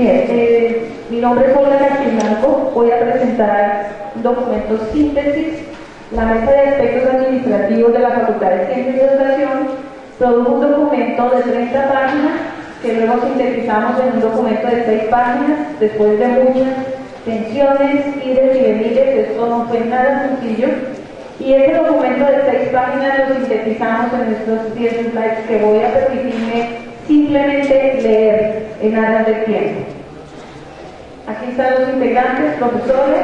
Bien, mi nombre es Olga García Blanco. Voy a presentar un documento síntesis. La Mesa de Aspectos Administrativos de la Facultad de Ciencias y Educación produjo un documento de 30 páginas que luego sintetizamos en un documento de 6 páginas después de muchas tensiones, ides y venides. Esto no fue nada sencillo. Y este documento de 6 páginas lo sintetizamos en estos 10 slides que voy a permitirme simplemente leer en aras del tiempo. Aquí están los integrantes, profesores,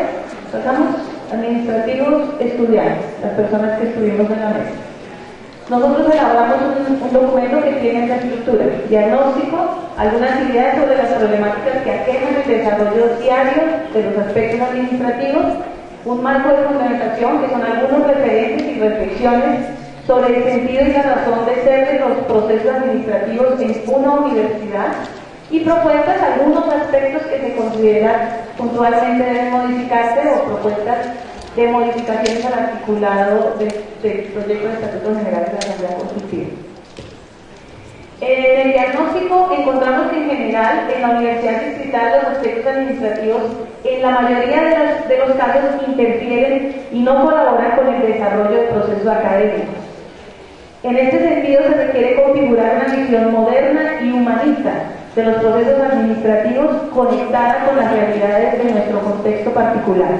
pasamos, administrativos, estudiantes, las personas que estuvimos en la mesa. Nosotros elaboramos un documento que tiene esta estructura: diagnóstico, algunas ideas sobre las problemáticas que aquejan el desarrollo diario de los aspectos administrativos, un marco de fundamentación, que son algunos referentes y reflexiones sobre el sentido y la razón de ser de los procesos administrativos en una universidad, y propuestas, algunos aspectos que se consideran puntualmente deben modificarse o propuestas de modificaciones al articulado del proyecto de Estatutos Generales de la Asamblea Constitutiva. En el diagnóstico encontramos que en general en la Universidad Distrital los aspectos administrativos en la mayoría de los casos interfieren y no colaboran con el desarrollo de procesos académicos. En este sentido se requiere configurar una visión moderna y humanista de los procesos administrativos conectada con las realidades de nuestro contexto particular.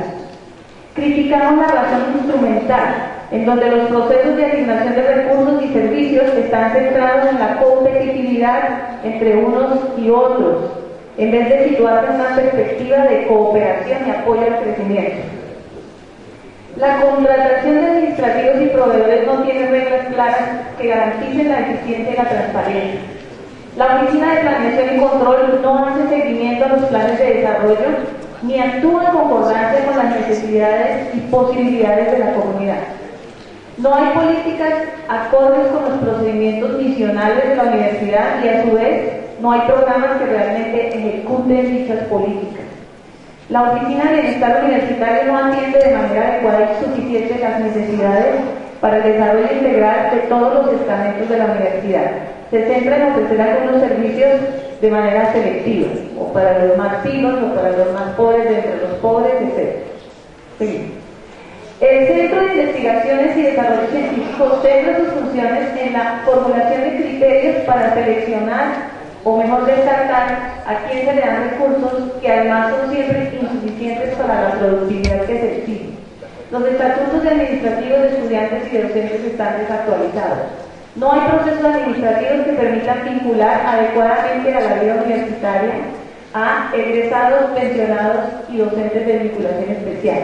Criticamos la razón instrumental, en donde los procesos de asignación de recursos y servicios están centrados en la competitividad entre unos y otros, en vez de situarse en una perspectiva de cooperación y apoyo al crecimiento. La contratación de administrativos y proveedores no tiene reglas claras que garanticen la eficiencia y la transparencia. La Oficina de Planeación y Control no hace seguimiento a los planes de desarrollo ni actúa en concordancia con las necesidades y posibilidades de la comunidad. No hay políticas acordes con los procedimientos misionales de la universidad y a su vez no hay programas que realmente ejecuten dichas políticas. La Oficina de Bienestar Universitario no atiende de manera adecuada y suficiente las necesidades para el desarrollo integral de todos los estamentos de la universidad. Se centra en ofrecer algunos servicios de manera selectiva, o para los más vivos, o para los más pobres, de entre los pobres, etc. Seguimos. El Centro de Investigaciones y Desarrollo Científico centra sus funciones en la formulación de criterios para seleccionar, o mejor descartar, a quién se le dan recursos que además son siempre insuficientes para la productividad que se exige. Los estatutos administrativos de estudiantes y docentes están desactualizados. No hay procesos administrativos que permitan vincular adecuadamente a la vida universitaria a egresados, pensionados y docentes de vinculación especial.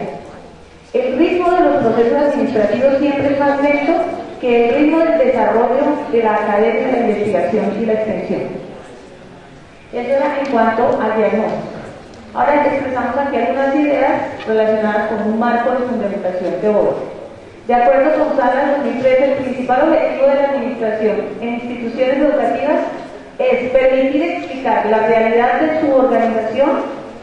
El ritmo de los procesos administrativos siempre es más lento que el ritmo del desarrollo de la academia, la investigación y la extensión. Eso era en cuanto al diagnóstico. Ahora expresamos aquí algunas ideas relacionadas con un marco de fundamentación teórica. De acuerdo con Sala 2013, el principal objetivo de la administración en instituciones educativas es permitir explicar la realidad de su organización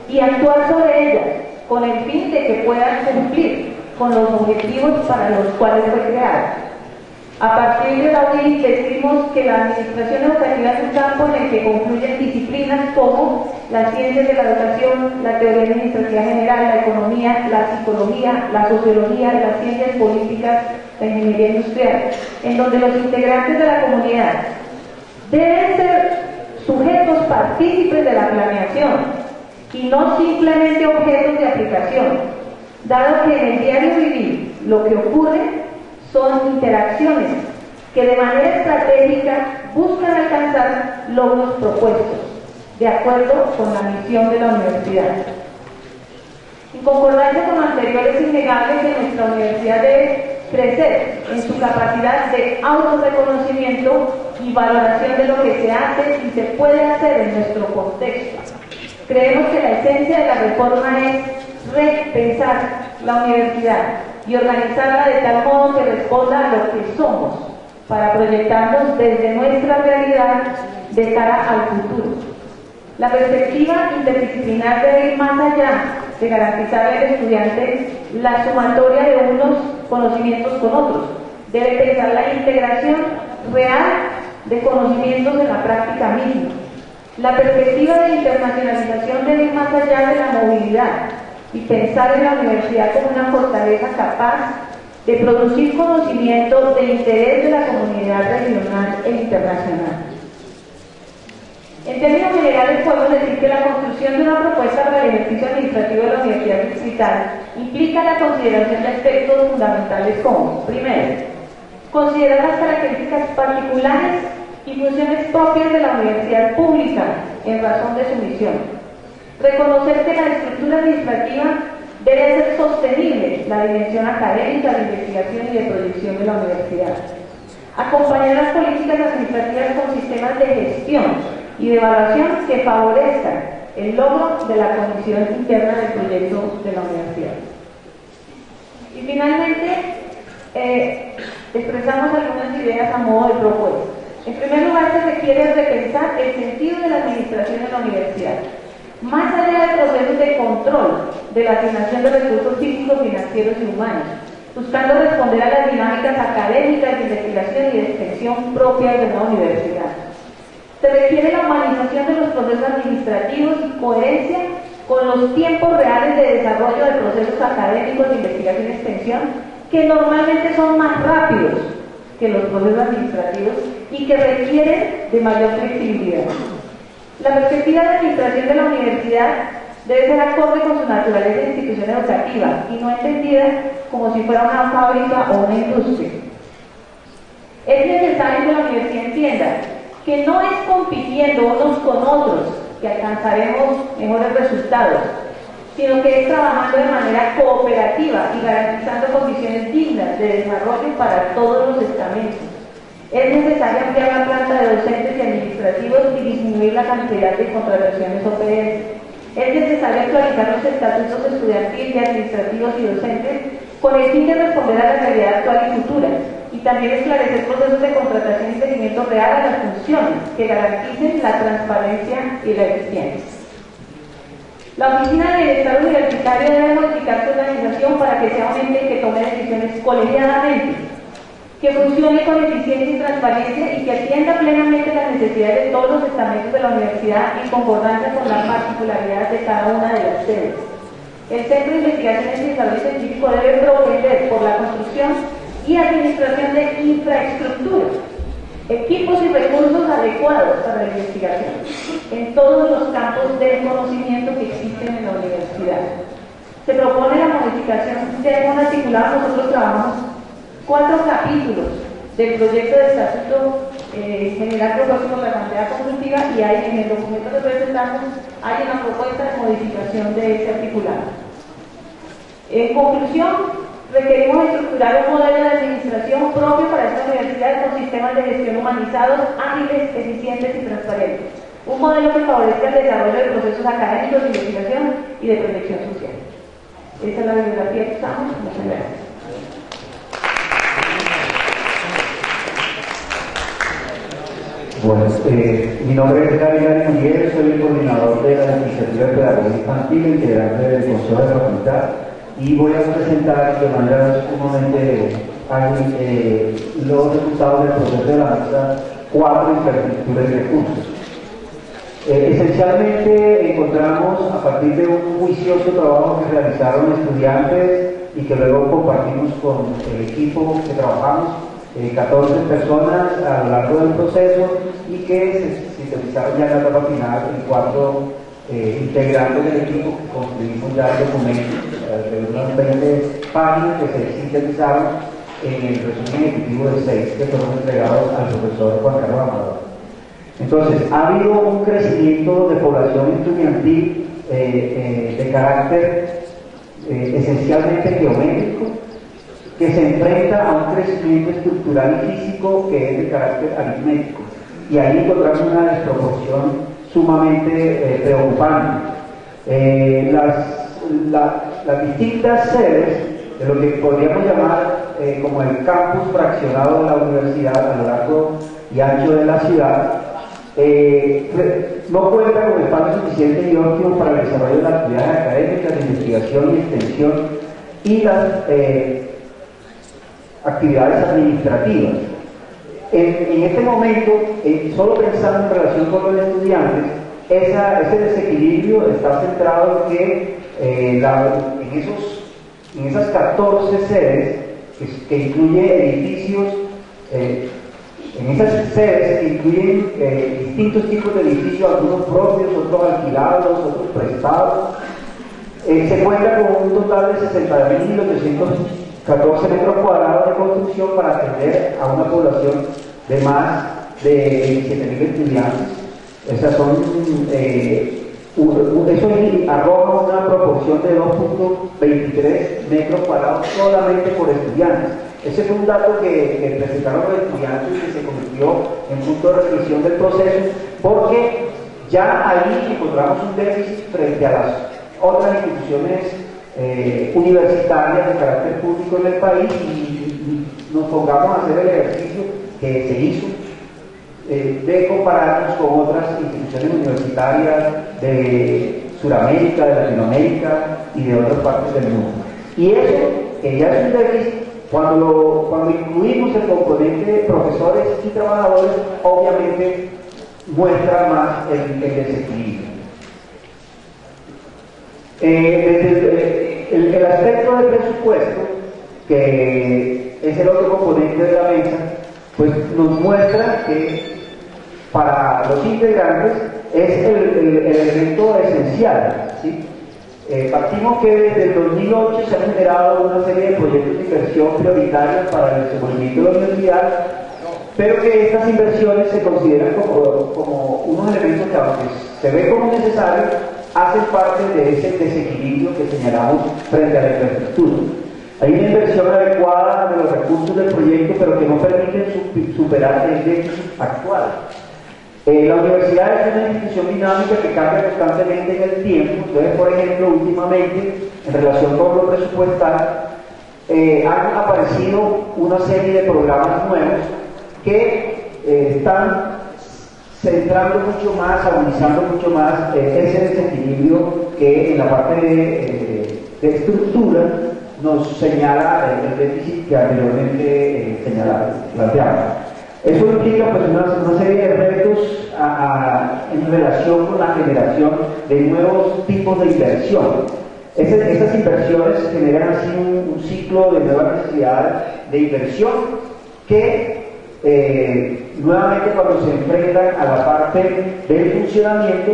y actuar sobre ellas, con el fin de que puedan cumplir con los objetivos para los cuales fue creada. A partir de la UDI decimos que la administración educativa es un campo en el que confluyen disciplinas como las ciencias de la educación, la teoría administrativa general, la economía, la psicología, la sociología, las ciencias políticas, la ingeniería industrial, en donde los integrantes de la comunidad deben ser sujetos partícipes de la planeación y no simplemente objetos de aplicación, dado que en el diario vivir lo que ocurre son interacciones que de manera estratégica buscan alcanzar logros propuestos, de acuerdo con la misión de la universidad. En concordancia con lo anterior, es innegable que nuestra universidad debe crecer en su capacidad de autorreconocimiento y valoración de lo que se hace y se puede hacer en nuestro contexto. Creemos que la esencia de la reforma es repensar la universidad y organizarla de tal modo que responda a lo que somos, para proyectarnos desde nuestra realidad de cara al futuro. La perspectiva interdisciplinar debe ir más allá de garantizar al estudiante la sumatoria de unos conocimientos con otros. Debe pensar la integración real de conocimientos en la práctica misma. La perspectiva de internacionalización debe ir más allá de la movilidad y pensar en la universidad como una fortaleza capaz de producir conocimiento de interés de la comunidad regional e internacional. En términos generales, podemos decir que la construcción de una propuesta para el ejercicio administrativo de la Universidad Distrital implica la consideración de aspectos fundamentales como, primero, considerar las características particulares y funciones propias de la universidad pública en razón de su misión. Reconocer que la estructura administrativa debe ser sostenible, la dimensión académica, de investigación y de proyección de la universidad. Acompañar las políticas administrativas con sistemas de gestión y de evaluación que favorezcan el logro de la condición interna del proyecto de la universidad. Y finalmente, expresamos algunas ideas a modo de propuesta. En primer lugar, se requiere repensar el sentido de la administración de la universidad, más allá de procesos de control de la asignación de recursos físicos, financieros y humanos, buscando responder a las dinámicas académicas de investigación y de extensión propias de una universidad. Se requiere la humanización de los procesos administrativos y coherencia con los tiempos reales de desarrollo de procesos académicos de investigación y extensión, que normalmente son más rápidos que los procesos administrativos y que requieren de mayor flexibilidad. La perspectiva de administración de la universidad debe ser acorde con su naturaleza de institución educativa y no entendida como si fuera una fábrica o una industria. Es necesario que la universidad entienda que no es compitiendo unos con otros que alcanzaremos mejores resultados, sino que es trabajando de manera cooperativa y garantizando condiciones dignas de desarrollo para todos los estamentos. Es necesario ampliar la planta de docentes y administrativos y disminuir la cantidad de contrataciones OPS. Es necesario actualizar los estatutos estudiantiles, administrativos y docentes con el fin de responder a la realidad actual y futura, y también esclarecer procesos de contratación y seguimiento real a las funciones que garanticen la transparencia y la eficiencia. La Oficina de Bienestar Universitario debe modificar su organización para que sea un ente que tome decisiones colegiadamente, que funcione con eficiencia y transparencia y que atienda plenamente las necesidades de todos los estamentos de la universidad en concordancia con las particularidades de cada una de las sedes. El Centro de Investigaciones y Desarrollo Científico debe propender por la construcción y administración de infraestructura, equipos y recursos adecuados para la investigación en todos los campos del conocimiento que existen en la universidad. Se propone la modificación de un articulado. Nosotros trabajamos 4 capítulos del proyecto de estatuto general propuesto por la Asamblea Consultiva, y hay en el documento que presentamos hay una propuesta de modificación de ese articulado. En conclusión, requerimos estructurar un modelo de administración propio para esta universidad con sistemas de gestión humanizados, ágiles, eficientes y transparentes. Un modelo que favorezca el desarrollo de procesos académicos de investigación y de protección social. Esta es la bibliografía que usamos. Muchas gracias. Bueno, mi nombre es Gabriel Miguel, soy el coordinador de la iniciativa de pedagogía infantil, integrante del Consejo de Facultad, y voy a presentar de manera sumamente ágil los resultados del proceso de la mesa 4, infraestructura y recursos. Esencialmente encontramos, a partir de un juicioso trabajo que realizaron estudiantes y que luego compartimos con el equipo que trabajamos, 14 personas a lo largo del proceso, y que se sintetizaron ya en la etapa final en 4 integrantes del equipo que construimos ya el documento de unas 20 páginas que se sintetizaron en el resumen ejecutivo de 6 que fueron entregados al profesor Juan Carlos Amador. Entonces, ha habido un crecimiento de población estudiantil de carácter esencialmente geométrico, que se enfrenta a un crecimiento estructural y físico que es de carácter aritmético. Y ahí encontramos una desproporción sumamente preocupante. Las distintas sedes de lo que podríamos llamar como el campus fraccionado de la universidad a lo largo y ancho de la ciudad, no cuenta con espacio suficiente y óptimo para el desarrollo de las actividades académicas de investigación y extensión y las actividades administrativas. en este momento, solo pensando en relación con los estudiantes, ese desequilibrio está centrado en que en esas 14 sedes que incluye edificios, en esas sedes que incluyen distintos tipos de edificios, algunos propios, otros alquilados, otros prestados, se cuenta con un total de 60.814 metros cuadrados de construcción para atender a una población de más de 27.000 estudiantes. Esas son, eso arroja una proporción de 2.23 metros cuadrados solamente por estudiantes. Ese fue un dato que presentaron los estudiantes y que se convirtió en punto de reflexión del proceso, porque ya ahí encontramos un déficit frente a las otras instituciones universitarias de carácter público en el país, y nos pongamos a hacer el ejercicio que se hizo de compararnos con otras instituciones universitarias de Sudamérica, de Latinoamérica y de otras partes del mundo. Y eso, que ya es un déficit, cuando incluimos el componente de profesores y trabajadores, obviamente muestra más el desequilibrio. El aspecto del presupuesto, que es el otro componente de la mesa, pues nos muestra que para los integrantes es el elemento esencial, ¿sí? Partimos que desde el 2008 se han generado una serie de proyectos de inversión prioritarios para el desenvolvimiento de la universidad, pero que estas inversiones se consideran como unos elementos que, aunque se ve como necesarios, hacen parte de ese desequilibrio que señalamos frente a la infraestructura. Hay una inversión adecuada de los recursos del proyecto, pero que no permiten superar el déficit actual. La universidad es una institución dinámica que cambia constantemente en el tiempo. Entonces, por ejemplo, últimamente, en relación con lo presupuestal, han aparecido una serie de programas nuevos que están centrando mucho más, agudizando mucho más ese desequilibrio que en la parte de estructura nos señala el déficit que anteriormente planteaba. Eso implica pues una serie de retos en relación con la generación de nuevos tipos de inversión. Esas inversiones generan así un ciclo de nuevas necesidades de inversión que nuevamente, cuando se enfrentan a la parte del funcionamiento,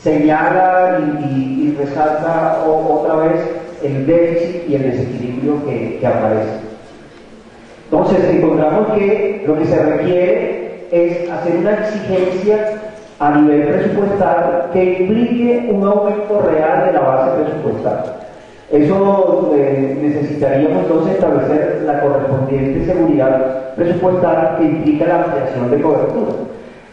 señala y resalta otra vez el déficit y el desequilibrio que aparece. Entonces encontramos que lo que se requiere es hacer una exigencia a nivel presupuestal que implique un aumento real de la base presupuestal. Eso necesitaríamos entonces establecer la correspondiente seguridad presupuestal que implica la ampliación de cobertura.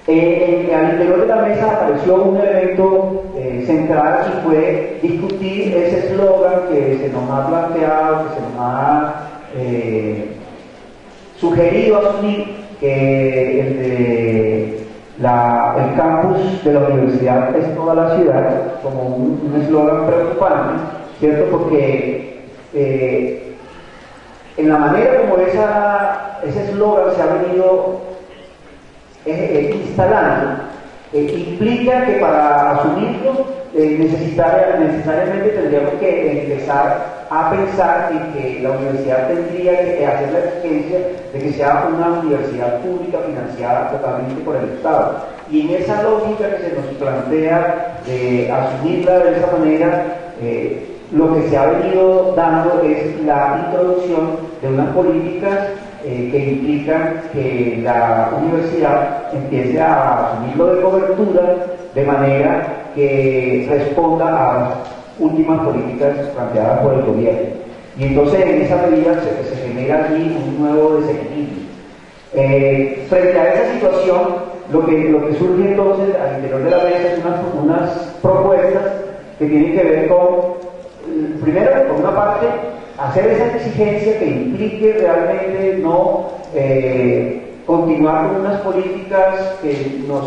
Al interior de la mesa apareció un elemento central, y fue discutir ese eslogan que se nos ha planteado, que se nos ha sugerido asumir, que el campus de la universidad es toda la ciudad, como un eslogan preocupante, ¿cierto? Porque en la manera como ese eslogan se ha venido instalando, implica que para asumirlo necesariamente tendríamos que empezar a pensar en que la universidad tendría que hacer la exigencia de que sea una universidad pública financiada totalmente por el Estado. Y en esa lógica que se nos plantea de asumirla de esa manera, lo que se ha venido dando es la introducción de unas políticas que implican que la universidad empiece a asumirlo de cobertura de manera que responda a las últimas políticas planteadas por el gobierno. Y entonces en esa medida se genera allí un nuevo desequilibrio. Frente a esa situación, lo que surge entonces al interior de la mesa es unas propuestas que tienen que ver con, primero, por una parte, hacer esa exigencia que implique realmente no continuar con unas políticas que nos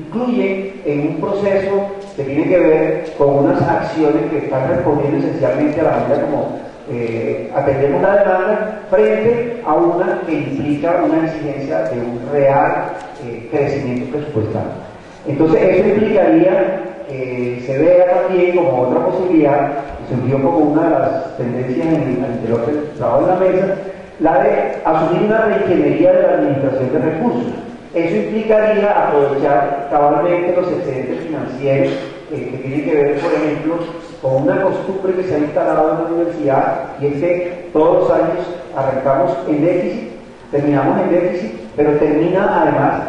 incluyen en un proceso que tiene que ver con unas acciones que están respondiendo esencialmente a la manera como atendemos la demanda frente a una que implica una exigencia de un real crecimiento presupuestal. Entonces eso implicaría que se vea también como otra posibilidad, que surgió como una de las tendencias al interior del trabajo de la mesa, la de asumir una reingeniería de la administración de recursos. Eso implicaría aprovechar cabalmente los excedentes financieros que tienen que ver, por ejemplo, con una costumbre que se ha instalado en la universidad, y es que todos los años arrancamos en déficit, terminamos en déficit, pero termina además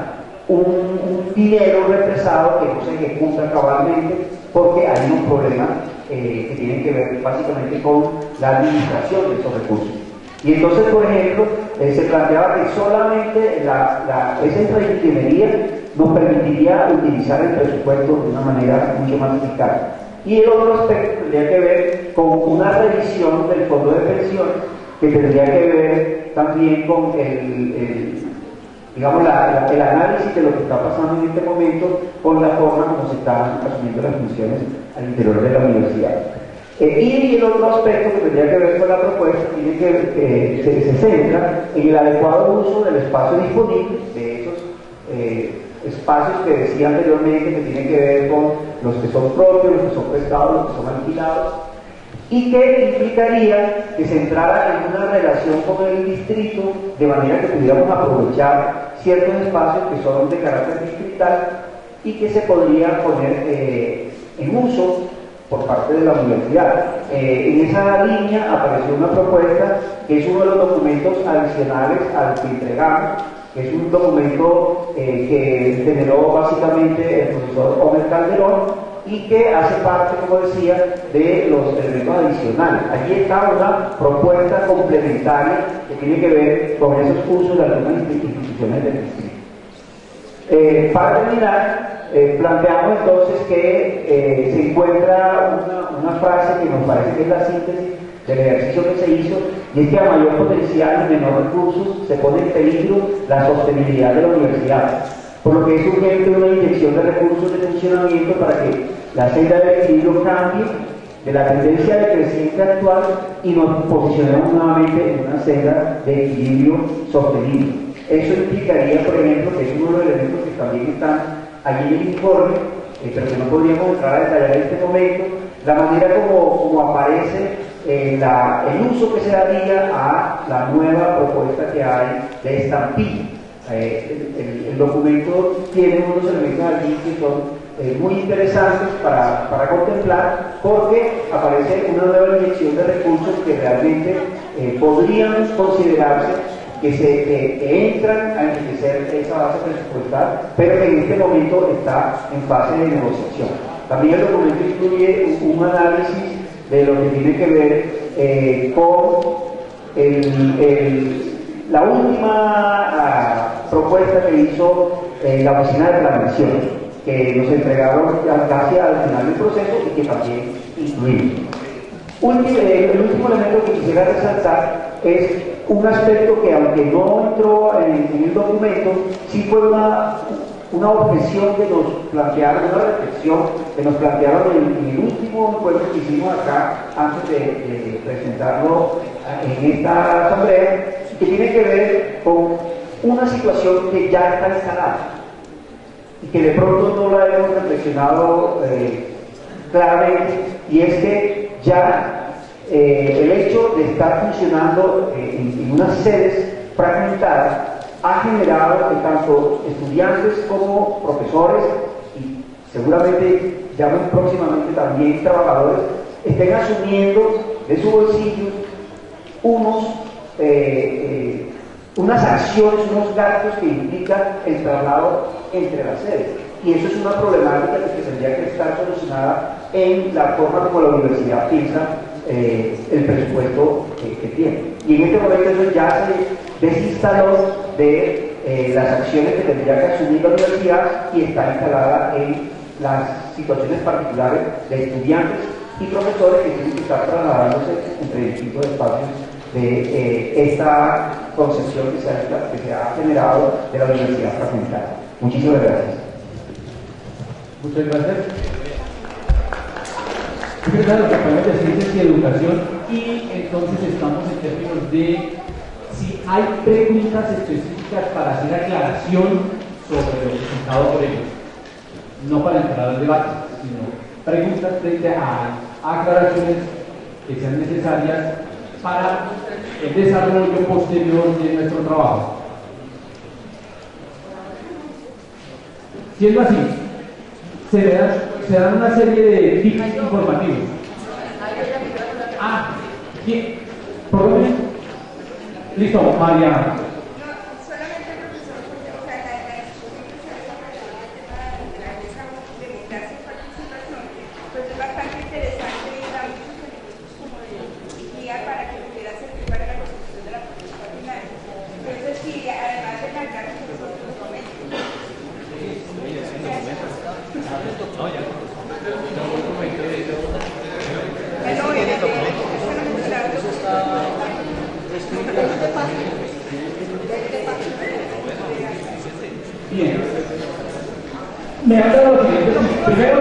un dinero represado que no se ejecuta cabalmente porque hay unos problemas que tienen que ver básicamente con la administración de esos recursos. Y entonces, por ejemplo, se planteaba que solamente esa reingeniería nos permitiría utilizar el presupuesto de una manera mucho más eficaz. Y el otro aspecto tendría que ver con una revisión del fondo de pensiones, que tendría que ver también con digamos, el análisis de lo que está pasando en este momento con la forma como se están asumiendo las funciones al interior de la universidad. Y el otro aspecto que tendría que ver con la propuesta tiene que ver, se centra en el adecuado uso del espacio disponible, de esos espacios que decía anteriormente, que tienen que ver con los que son propios, los que son prestados, los que son alquilados, y que implicaría que se entrara en una relación con el distrito de manera que pudiéramos aprovechar ciertos espacios que son de carácter distrital y que se podrían poner en uso por parte de la universidad. En esa línea apareció una propuesta que es uno de los documentos adicionales al que entregamos, que es un documento que generó básicamente el profesor Omer Calderón y que hace parte, como decía, de los elementos adicionales. Allí está una propuesta complementaria que tiene que ver con esos usos de algunas instituciones del distrito. Para terminar, planteamos entonces que se encuentra una frase que nos parece que es la síntesis del ejercicio que se hizo, y es que a mayor potencial y menor recursos se pone en peligro la sostenibilidad de la universidad, por lo que es urgente una inyección de recursos de funcionamiento para que la senda del equilibrio cambie de la tendencia decreciente actual y nos posicionemos nuevamente en una senda de equilibrio sostenible. Eso implicaría, por ejemplo, que es uno de los elementos que también están allí en el informe, pero que no podríamos entrar a detallar en este momento, la manera como aparece el uso que se daría a la nueva propuesta que hay de estampilla. El documento tiene unos elementos allí que son muy interesantes para contemplar, porque aparece una nueva inyección de recursos que realmente podrían considerarse que entran a enriquecer esa base presupuestal, pero que en este momento está en fase de negociación. También el documento incluye un análisis de lo que tiene que ver con la última propuesta que hizo la oficina de planeación, que nos entregaron casi al final del proceso y que también incluimos. El último elemento que quisiera resaltar es un aspecto que, aunque no entró en el documento, sí fue una objeción que nos plantearon, una reflexión que nos plantearon en el último encuentro que hicimos acá antes de presentarlo en esta asamblea, que tiene que ver con una situación que ya está instalada y que de pronto no la hemos reflexionado claramente, y es que ya el hecho de estar funcionando en unas sedes fragmentadas ha generado que tanto estudiantes como profesores y seguramente ya muy próximamente también trabajadores estén asumiendo de su bolsillo unas acciones, unos gastos que implican el traslado entre las sedes. Y eso es una problemática que tendría que estar solucionada en la forma como la universidad piensa el presupuesto que tiene. Y en este momento eso ya se desinstaló de las acciones que tendría que asumir la universidad y está instalada en las situaciones particulares de estudiantes y profesores que tienen que estar trasladándose entre distintos espacios de esta concepción que se ha generado de la universidad fragmentada. Muchísimas gracias. Muchas gracias. Secretario de Departamento de Ciencias y Educación. y entonces estamos en términos de si hay preguntas específicas para hacer aclaración sobre lo presentado por ellos, no para entrar al debate, sino preguntas frente a aclaraciones que sean necesarias para el desarrollo posterior de nuestro trabajo. Siendo así, se dan una serie de tips informativos. Bien. ¿Por dónde? Listo, María. Bien. Me han dado lo siguiente. Primero,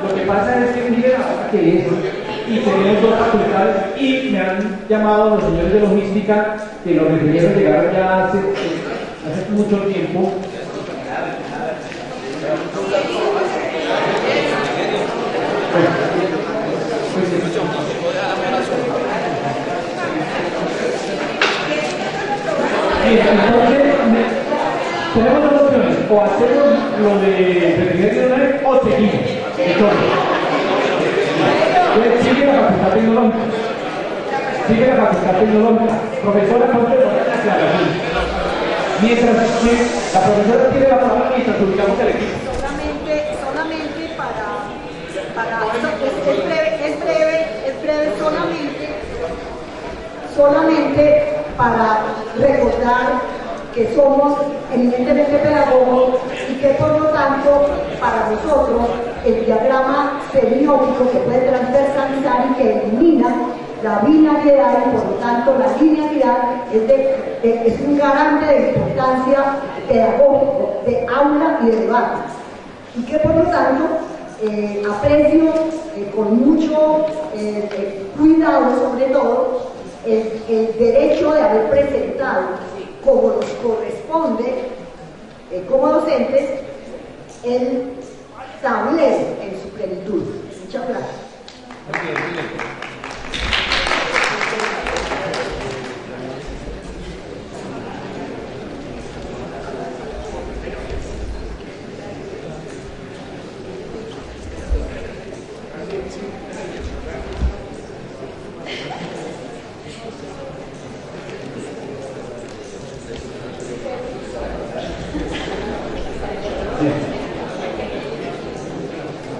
lo que pasa es que miren ahora que es, y tenemos dos facultades, y me han llamado los señores de logística, que los requerieron llegaron ya hace mucho tiempo. Bien, entonces tenemos dos opciones, o hacemos lo de pretender de una vez o seguimos. Entonces, sigue la facultad tecnológica. Sigue la facultad tecnológica. Profesora, ¿cuánto le falta la aclaración? Mientras que la profesora tiene la palabra mientras ubicamos el equipo. Solamente es breve solamente para recordar que somos eminentemente pedagogos y que por lo tanto para nosotros el diagrama semiótico que puede transversalizar y que elimina la binariedad y por lo tanto la linealidad es un garante de importancia pedagógica, de aula y de debate. Y que por lo tanto aprecio con mucho cuidado sobre todo el derecho de haber presentado como nos corresponde como docentes el tablero en su plenitud. Muchas gracias.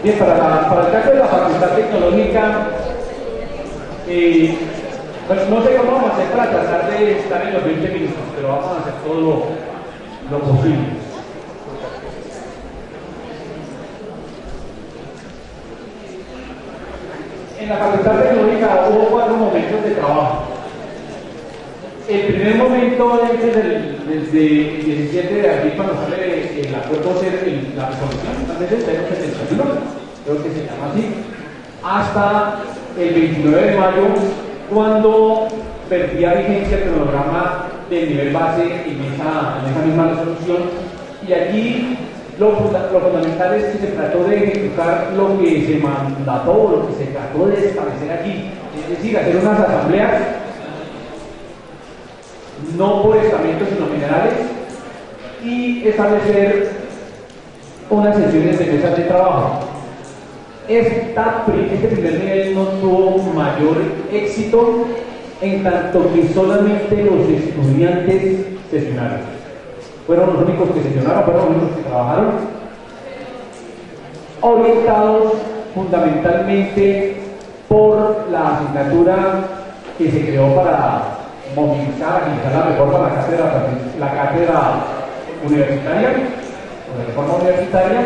Bien, para el caso de la Facultad Tecnológica, pues no sé cómo vamos a hacer para tratar de estar en los 20 minutos, pero vamos a hacer todo lo posible. En la Facultad Tecnológica hubo 4 momentos de trabajo. El primer momento es desde el 17 de abril, cuando sale el acuerdo de la resolución, también es el 71, creo que se llama así, hasta el 29 de mayo, cuando perdía vigencia el cronograma del nivel base en esa misma resolución. Y aquí lo fundamental es que se trató de ejecutar lo que se mandató, lo que se trató de establecer aquí, es decir, hacer unas asambleas no por estamentos sino generales y establecer unas sesiones de mesas de trabajo. Este primer nivel no tuvo mayor éxito en tanto que solamente los estudiantes sesionaron. Fueron los únicos que sesionaron, fueron los únicos que trabajaron, orientados fundamentalmente por la asignatura que se creó para movilizar, agilizar la reforma a la cátedra universitaria, o la reforma universitaria,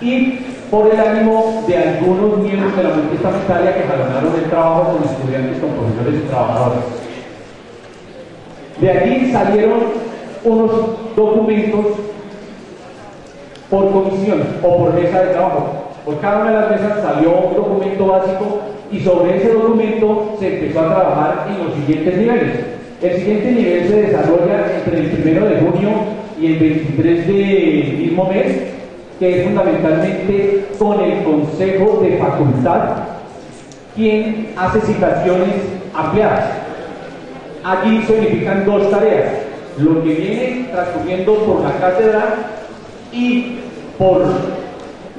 y por el ánimo de algunos miembros de la multiestamentaria que jalonaron el trabajo con estudiantes, con profesores y trabajadores. De allí salieron unos documentos por comisión o por mesa de trabajo. Por cada una de las mesas salió un documento básico y sobre ese documento se empezó a trabajar en los siguientes niveles. El siguiente nivel se desarrolla entre el 1 de junio y el 23 del mismo mes, que es fundamentalmente con el Consejo de Facultad, quien hace citaciones ampliadas. Allí se unifican dos tareas: lo que viene transcurriendo por la cátedra y por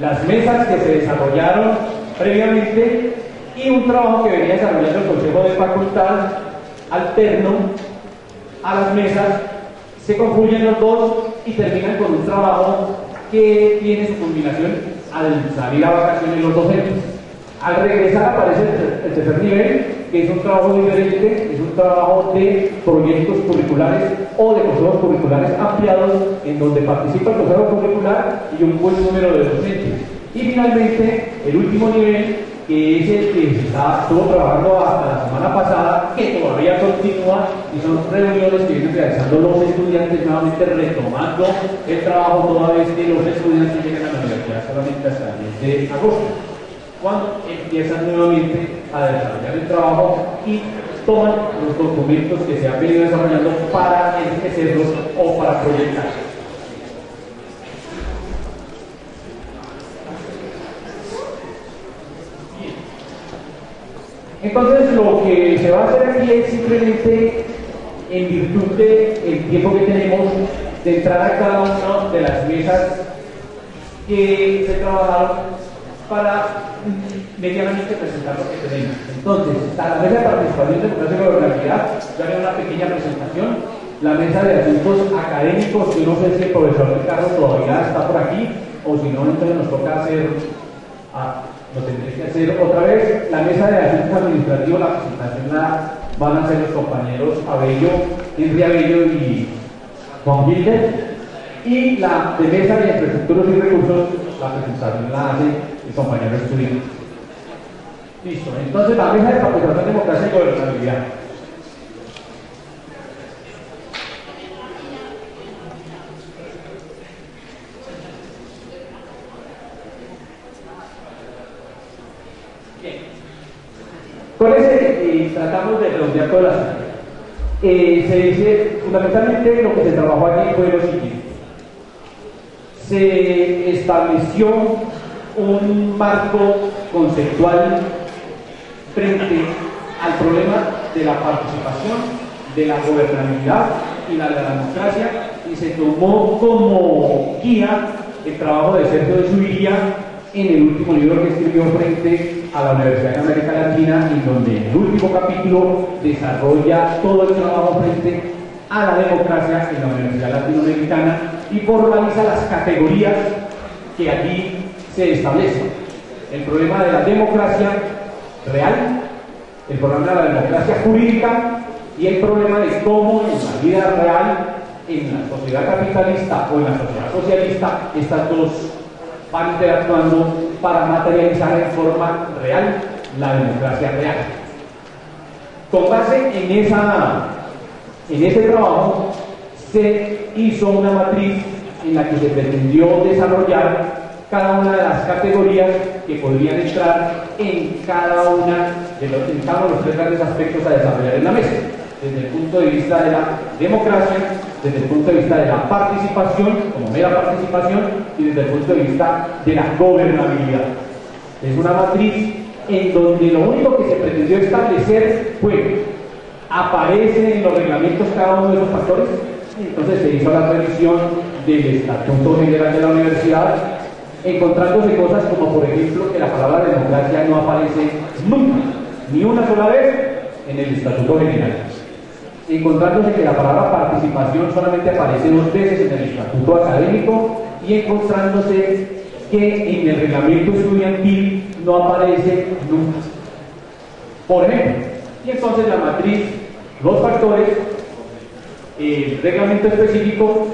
las mesas que se desarrollaron previamente, y un trabajo que venía desarrollando el Consejo de Facultad alterno a las mesas. Se confluyen los dos y terminan con un trabajo que tiene su culminación al salir a vacaciones los docentes. Al regresar aparece el tercer nivel, que es un trabajo diferente, es un trabajo de proyectos curriculares o de consejos curriculares ampliados, en donde participa el consejo curricular y un buen número de docentes. Y finalmente, el último nivel, que es el que estuvo trabajando hasta la semana pasada, que todavía continúa, y son reuniones que vienen realizando los estudiantes, nuevamente retomando el trabajo, toda vez que los estudiantes llegan a la universidad solamente hasta el mes de agosto, cuando empiezan nuevamente a desarrollar el trabajo y toman los documentos que se han venido desarrollando para enriquecerlos o para proyectar. Entonces, lo que se va a hacer aquí es simplemente, en virtud del tiempo que tenemos, de entrar a cada una de las mesas que se trabajaron para medianamente presentar lo que tenemos. Entonces, a la mesa de participación de democracia y gobernabilidad, yo haré una pequeña presentación. La mesa de asuntos académicos, yo no sé si el profesor Ricardo todavía está por aquí, o si no, entonces nos toca hacer... lo tendré que hacer otra vez. La mesa de asuntos administrativos, la presentación la van a hacer los compañeros Abello, Henry Abello y Juan Gilder. Y la de mesa de infraestructuras y recursos, la presentación la hace el compañero estudiante. Listo, entonces la mesa de participación, democracia y gobernabilidad. Con ese tratamos de redondear todas las cosas. Se dice, fundamentalmente lo que se trabajó aquí fue lo siguiente. Se estableció un marco conceptual frente al problema de la participación, de la gobernabilidad y la democracia, y se tomó como guía el trabajo de Sergio de Zuviría en el último libro que escribió frente a la Universidad de América Latina, en donde en el último capítulo desarrolla todo el trabajo frente a la democracia en la Universidad Latinoamericana y formaliza las categorías que allí se establecen. El problema de la democracia real, el problema de la democracia jurídica y el problema de cómo en la vida real, en la sociedad capitalista o en la sociedad socialista, estas dos van interactuando para materializar en forma real la democracia real. Con base en ese trabajo se hizo una matriz en la que se pretendió desarrollar cada una de las categorías que podrían entrar en cada uno de los tres grandes aspectos a desarrollar en la mesa, desde el punto de vista de la democracia, desde el punto de vista de la participación, como mera participación, y desde el punto de vista de la gobernabilidad. Es una matriz en donde lo único que se pretendió establecer fue, aparecen en los reglamentos cada uno de esos factores. Entonces se hizo la revisión del Estatuto General de la Universidad, encontrándose cosas como, por ejemplo, que la palabra democracia no aparece nunca, ni una sola vez en el Estatuto General, encontrándose que la palabra participación solamente aparece 2 veces en el Estatuto Académico, y encontrándose que en el reglamento estudiantil no aparece nunca, por ejemplo. Y entonces la matriz, los factores, el reglamento específico,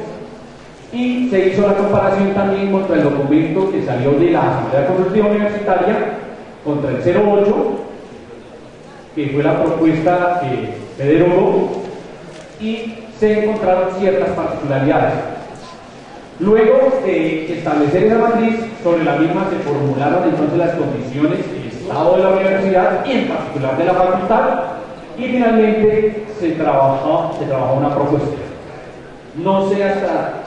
y se hizo la comparación también contra el documento que salió de la Asamblea Consultiva Universitaria, contra el 08, que fue la propuesta que Pedro Hugo, y se encontraron ciertas particularidades. Luego de establecer esa matriz, sobre la misma se formularon entonces las condiciones del estado de la universidad y en particular de la facultad, y finalmente se trabajó una propuesta. No sé hasta...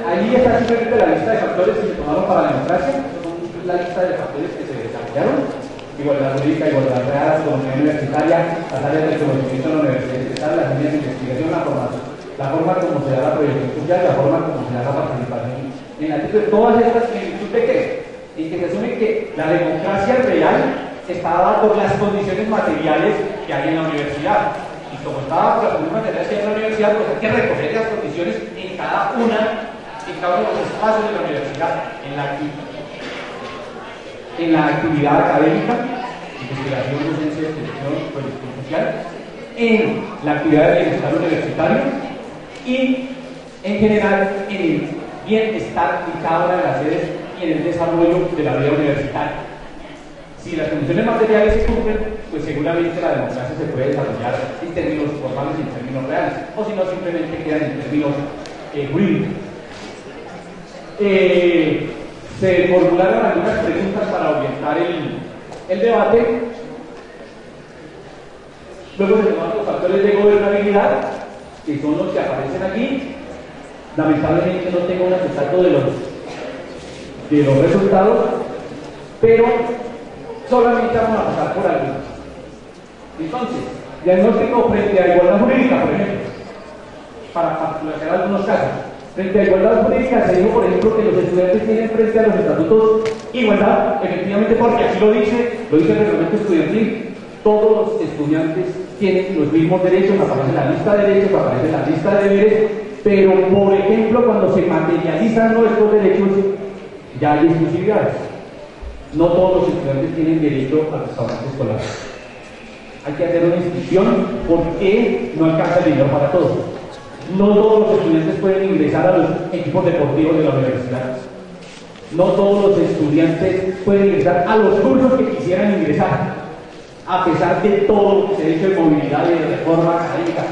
Ahí está simplemente la lista de factores que se tomaron para la democracia, son la lista de factores que se desarrollaron: igualdad jurídica, igualdad real, autonomía universitaria, las áreas del conocimiento de la universidad estatal, las líneas de investigación, la formación, la forma como se da la proyección social, la forma como se da la participación en la actitud. Todas estas en virtud de qué, en que se asume que la democracia real está dada por las condiciones materiales que hay en la universidad. Y como está dada por las condiciones materiales que hay en la universidad, pues hay que recoger las condiciones en cada uno de los espacios de la universidad, en la actividad académica, investigación, docencia, extensión, proyección social, en la actividad de bienestar universitario y en general en el bienestar de cada una de las sedes y en el desarrollo de la vida universitaria. Si las condiciones materiales se cumplen, pues seguramente la democracia se puede desarrollar en términos formales y en términos reales, o si no, simplemente quedan en términos jurídicos. Se formularon algunas preguntas para orientar el debate. Luego se tomaron los factores de gobernabilidad, que son los que aparecen aquí. Lamentablemente no tengo un acetato de los resultados, pero solamente vamos a pasar por algunos. Entonces, diagnóstico frente a igualdad jurídica, por ejemplo, para particularizar algunos casos. Frente a igualdad jurídica se dijo, por ejemplo, que los estudiantes tienen frente a los estatutos igualdad, efectivamente, porque aquí lo dice el reglamento estudiantil. Todos los estudiantes tienen los mismos derechos, aparece en la lista de derechos, aparece en la lista de deberes, pero, por ejemplo, cuando se materializan nuestros derechos, ya hay exclusividades. No todos los estudiantes tienen derecho al restaurante escolar. Hay que hacer una inscripción porque no alcanza el dinero para todos. No todos los estudiantes pueden ingresar a los equipos deportivos de la universidad. No todos los estudiantes pueden ingresar a los cursos que quisieran ingresar, a pesar de todo lo que se ha hecho de movilidad y de reforma académica.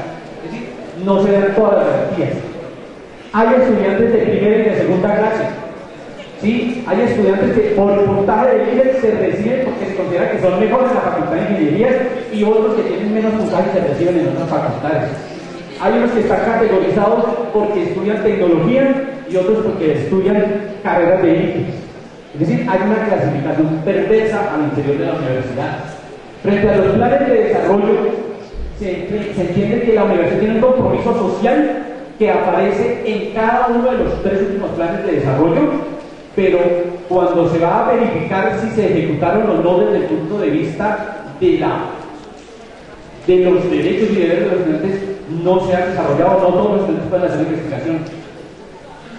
Es decir, no se dan todas las garantías. Hay estudiantes de primera y de segunda clase. ¿Sí? Hay estudiantes que por puntaje de líder se reciben porque se considera que son mejores en la facultad de ingenierías, y otros que tienen menos puntaje se reciben en otras facultades. Hay unos que están categorizados porque estudian tecnología y otros porque estudian carreras de élite. Es decir, hay una clasificación perversa al interior de la universidad. Frente a los planes de desarrollo, se entiende que la universidad tiene un compromiso social que aparece en cada uno de los 3 últimos planes de desarrollo, pero cuando se va a verificar si se ejecutaron o no desde el punto de vista de los derechos y deberes de los estudiantes, no se han desarrollado, no todos los estudiantes pueden hacer investigación.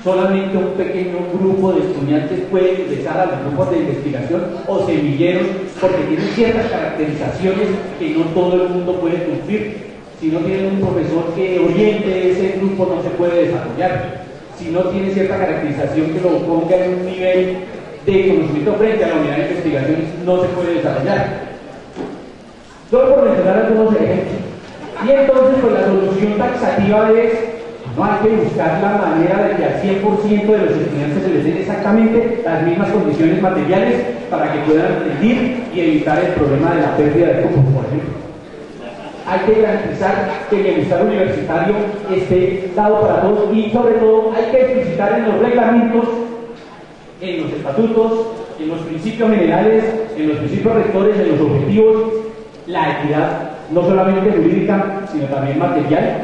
Solamente un pequeño grupo de estudiantes puede ingresar a los grupos de investigación o semilleros porque tienen ciertas caracterizaciones que no todo el mundo puede cumplir. Si no tienen un profesor que oriente ese grupo, no se puede desarrollar. Si no tiene cierta caracterización que lo ponga en un nivel de conocimiento frente a la unidad de investigación, no se puede desarrollar. Solo por mencionar algunos ejemplos. Y entonces, pues la solución taxativa es: no hay que buscar la manera de que al 100% de los estudiantes se les den exactamente las mismas condiciones materiales para que puedan rendir y evitar el problema de la pérdida de cupos, por ejemplo. Hay que garantizar que el bienestar universitario esté dado para todos, y sobre todo hay que explicitar en los reglamentos, en los estatutos, en los principios generales, en los principios rectores, en los objetivos, la equidad, no solamente jurídica, sino también material,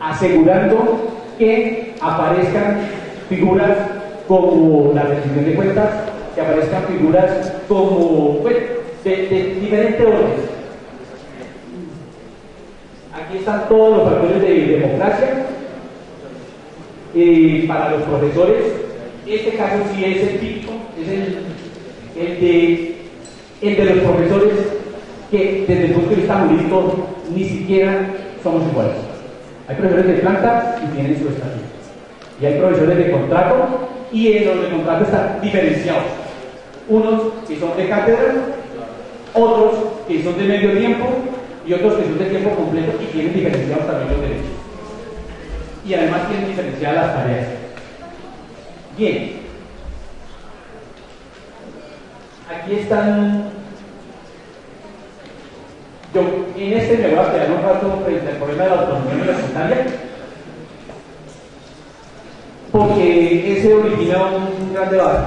asegurando que aparezcan figuras como la rendición de cuentas, que aparezcan figuras como, bueno, de diferentes órdenes. Aquí están todos los factores de democracia. Para los profesores, este caso sí es el típico, es el de los profesores que desde el punto de vista jurídico ni siquiera somos iguales. Hay profesores de planta y tienen su estatuto. Y hay profesores de contrato, y en los de contrato están diferenciados. Unos que son de cátedra, otros que son de medio tiempo, y otros que son de tiempo completo y tienen diferenciados también los derechos. y además tienen diferenciadas las tareas. Bien, aquí están. Yo en este me voy a quedar un rato frente al problema de la autonomía universitaria, porque ese origina un gran debate.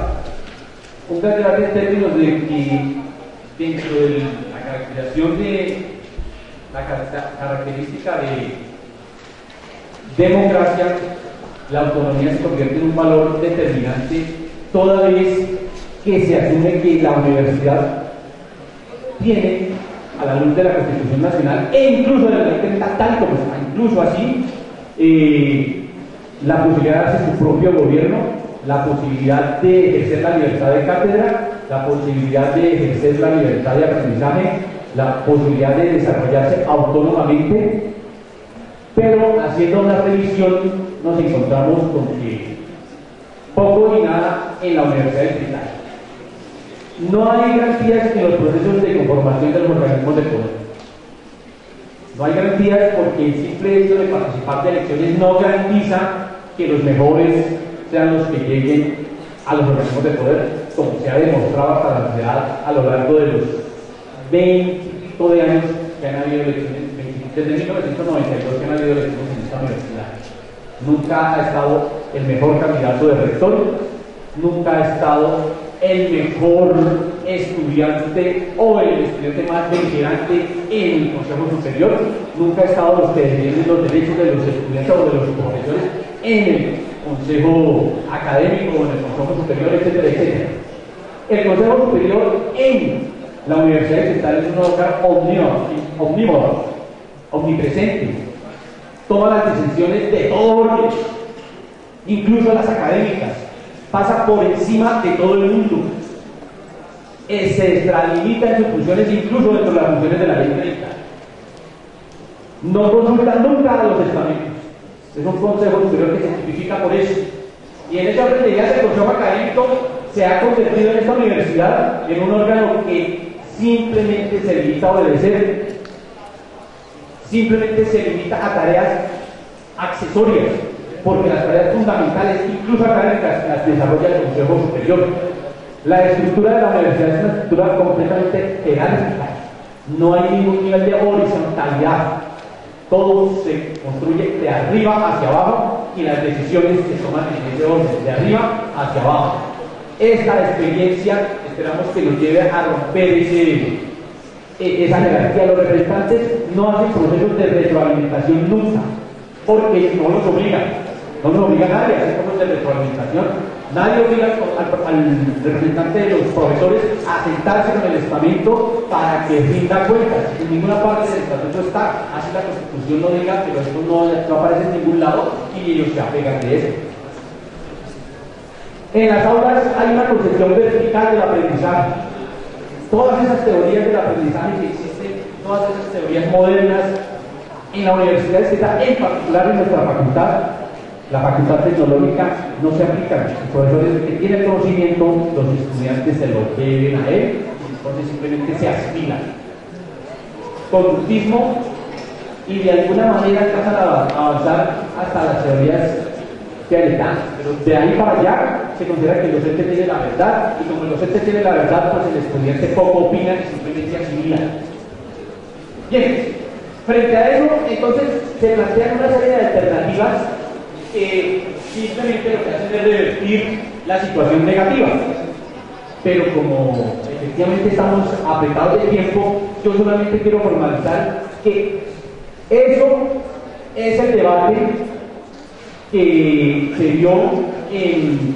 Un gran debate en términos de que dentro de la caracterización de la característica de democracia, la autonomía se convierte en un valor determinante toda vez que se asume que la universidad tiene, a la luz de la Constitución Nacional e incluso de la ley 30, tal como está, incluso así, la posibilidad de hacer su propio gobierno, la posibilidad de ejercer la libertad de cátedra, la posibilidad de ejercer la libertad de aprendizaje, la posibilidad de desarrollarse autónomamente, pero haciendo una revisión nos encontramos con que poco y nada en la Universidad Distrital. No hay garantías en los procesos de conformación de los organismos de poder. No hay garantías porque el simple hecho de participar de elecciones no garantiza que los mejores sean los que lleguen a los organismos de poder, como se ha demostrado hasta la sociedad a lo largo de los 20 de años que han habido elecciones, desde 1992 que han habido elecciones en esta universidad. Nunca ha estado el mejor candidato de rector, nunca ha estado el mejor estudiante o el estudiante más beligerante en el Consejo Superior, nunca ha estado los que defienden los derechos de los estudiantes o de los profesores en el Consejo Académico o en el Consejo Superior, etcétera, etcétera. El Consejo Superior en la Universidad Distrital es un órgano omnímodo, omnipresente, toma las decisiones de todo orden, incluso las académicas, pasa por encima de todo el mundo, se extralimita en sus funciones, incluso dentro de las funciones de la ley 30. No consulta nunca a los estamentos, es un consejo superior que se tipifica por eso. Y en esa realidad el consejo académico se ha convertido en esta universidad en un órgano que simplemente se limita a obedecer, simplemente se limita a tareas accesorias, porque las tareas fundamentales, incluso académicas, las desarrolla el Consejo Superior. La estructura de la universidad es una estructura completamente jerárquica, no hay ningún nivel de horizontalidad, todo se construye de arriba hacia abajo y las decisiones se toman en ese orden, de arriba hacia abajo. Esta experiencia esperamos que nos lleve a romper esa jerarquía. Los representantes no hacen procesos de retroalimentación nunca, porque no los obligan. No nos obliga a nadie a hacer cosas de retroalimentación. Nadie obliga al representante de los profesores a sentarse con el estamento para que rinda cuentas. En ninguna parte del estatuto está, así la Constitución no diga, pero esto no aparece en ningún lado y ellos se apegan de eso. En las aulas hay una concepción vertical del aprendizaje. Todas esas teorías del aprendizaje que existen, todas esas teorías modernas, en la universidad en particular en nuestra facultad, la facultad tecnológica, no se aplican. Los profesores que tienen conocimiento, los estudiantes se lo deben a él, entonces simplemente se asimilan. Conductismo, y de alguna manera alcanzan a avanzar hasta las teorías teoretales, pero de ahí para allá se considera que el docente tiene la verdad, y como el docente tiene la verdad, pues el estudiante poco opina y simplemente asimila. Bien, frente a eso, entonces se plantean una serie de alternativas que simplemente lo que hacen es revertir la situación negativa. Pero como efectivamente estamos apretados de tiempo, yo solamente quiero formalizar que eso es el debate que se dio en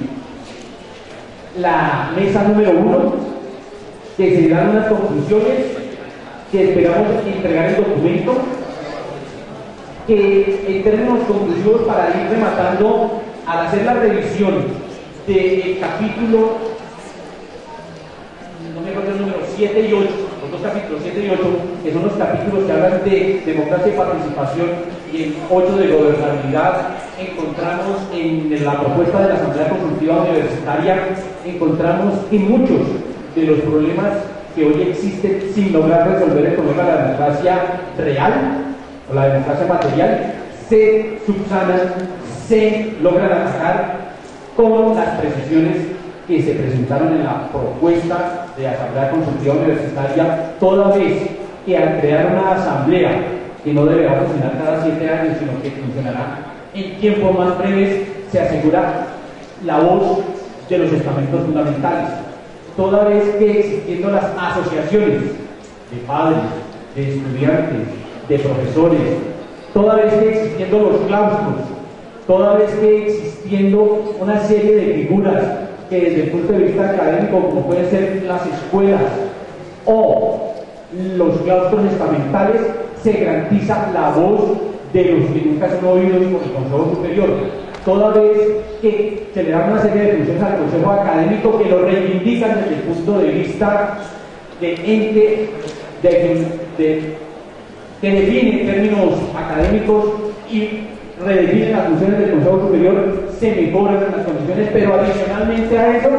la mesa número 1, que se dan unas conclusiones que esperamos entregar el documento, que en términos conclusivos, para ir rematando, al hacer la revisión del capítulo, no me acuerdo el número, 7 y 8, los dos capítulos 7 y 8, que son los capítulos que hablan de democracia y participación, y el 8 de gobernabilidad, encontramos en la propuesta de la Asamblea Consultiva Universitaria, encontramos en muchos de los problemas que hoy existen sin lograr resolver el problema de la democracia real, o la democracia material, se subsanan, se logran atacar con las precisiones que se presentaron en la propuesta de Asamblea Consultiva Universitaria, toda vez que al crear una asamblea que no deberá funcionar cada 7 años, sino que funcionará en tiempos más breves, se asegura la voz de los estamentos fundamentales. Toda vez que existiendo las asociaciones de padres, de estudiantes, de profesores, toda vez que existiendo los claustros, toda vez que existiendo una serie de figuras que desde el punto de vista académico, como pueden ser las escuelas o los claustros estamentales, se garantiza la voz de los que nunca son oídos por el Consejo Superior. Toda vez que se le dan una serie de funciones al Consejo Académico que lo reivindican desde el punto de vista de ente que define términos académicos y redefine las funciones del Consejo Superior, se mejoran las condiciones, pero adicionalmente a eso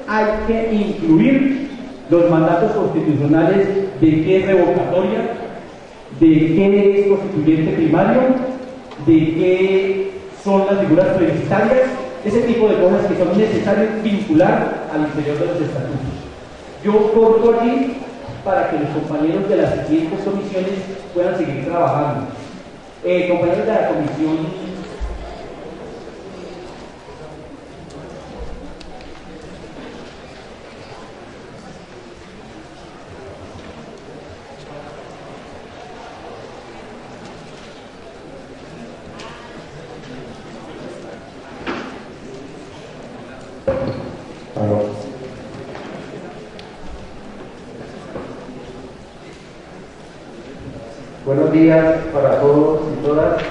hay que incluir los mandatos constitucionales de qué es revocatoria, de qué es constituyente primario, de qué son las figuras plebiscitarias, ese tipo de cosas que son necesarias vincular al interior de los estatutos. Yo corto allí para que los compañeros de las siguientes comisiones puedan seguir trabajando. Compañeros de la comisión Buenos días para todos y todas.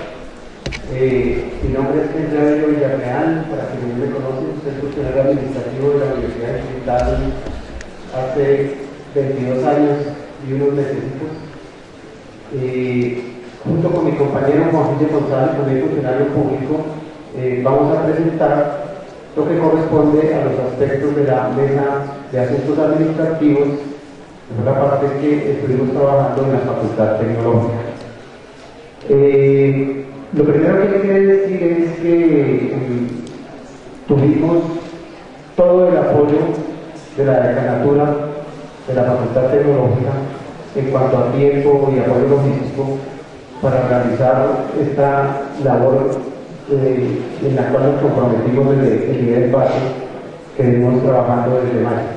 Mi nombre es Kendrayo Villarreal, para quienes no me conocen, soy funcionario administrativo de la Universidad Distrital hace 22 años y unos mesecitos. Junto con mi compañero Juan José González, también funcionario público, vamos a presentar lo que corresponde a los aspectos de la mesa de asuntos administrativos, de la parte que estuvimos trabajando en la Facultad Tecnológica. Lo primero que hay que decir es que tuvimos todo el apoyo de la decanatura de la Facultad Tecnológica en cuanto a tiempo y apoyo logístico para realizar esta labor en la cual nos comprometimos desde el nivel base que venimos trabajando desde mayo.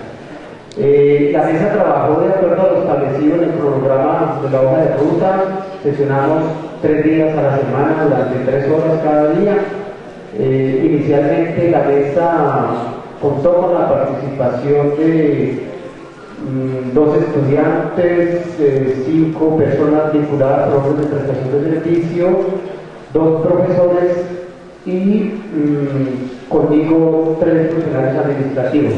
La mesa trabajó de acuerdo a lo establecido en el cronograma de la hoja de ruta. Sesionamos 3 días a la semana durante 3 horas cada día. Inicialmente la mesa contó con la participación de 2 estudiantes, 5 personas vinculadas a órdenes de prestación de servicio, 2 profesores y conmigo 3 funcionarios administrativos.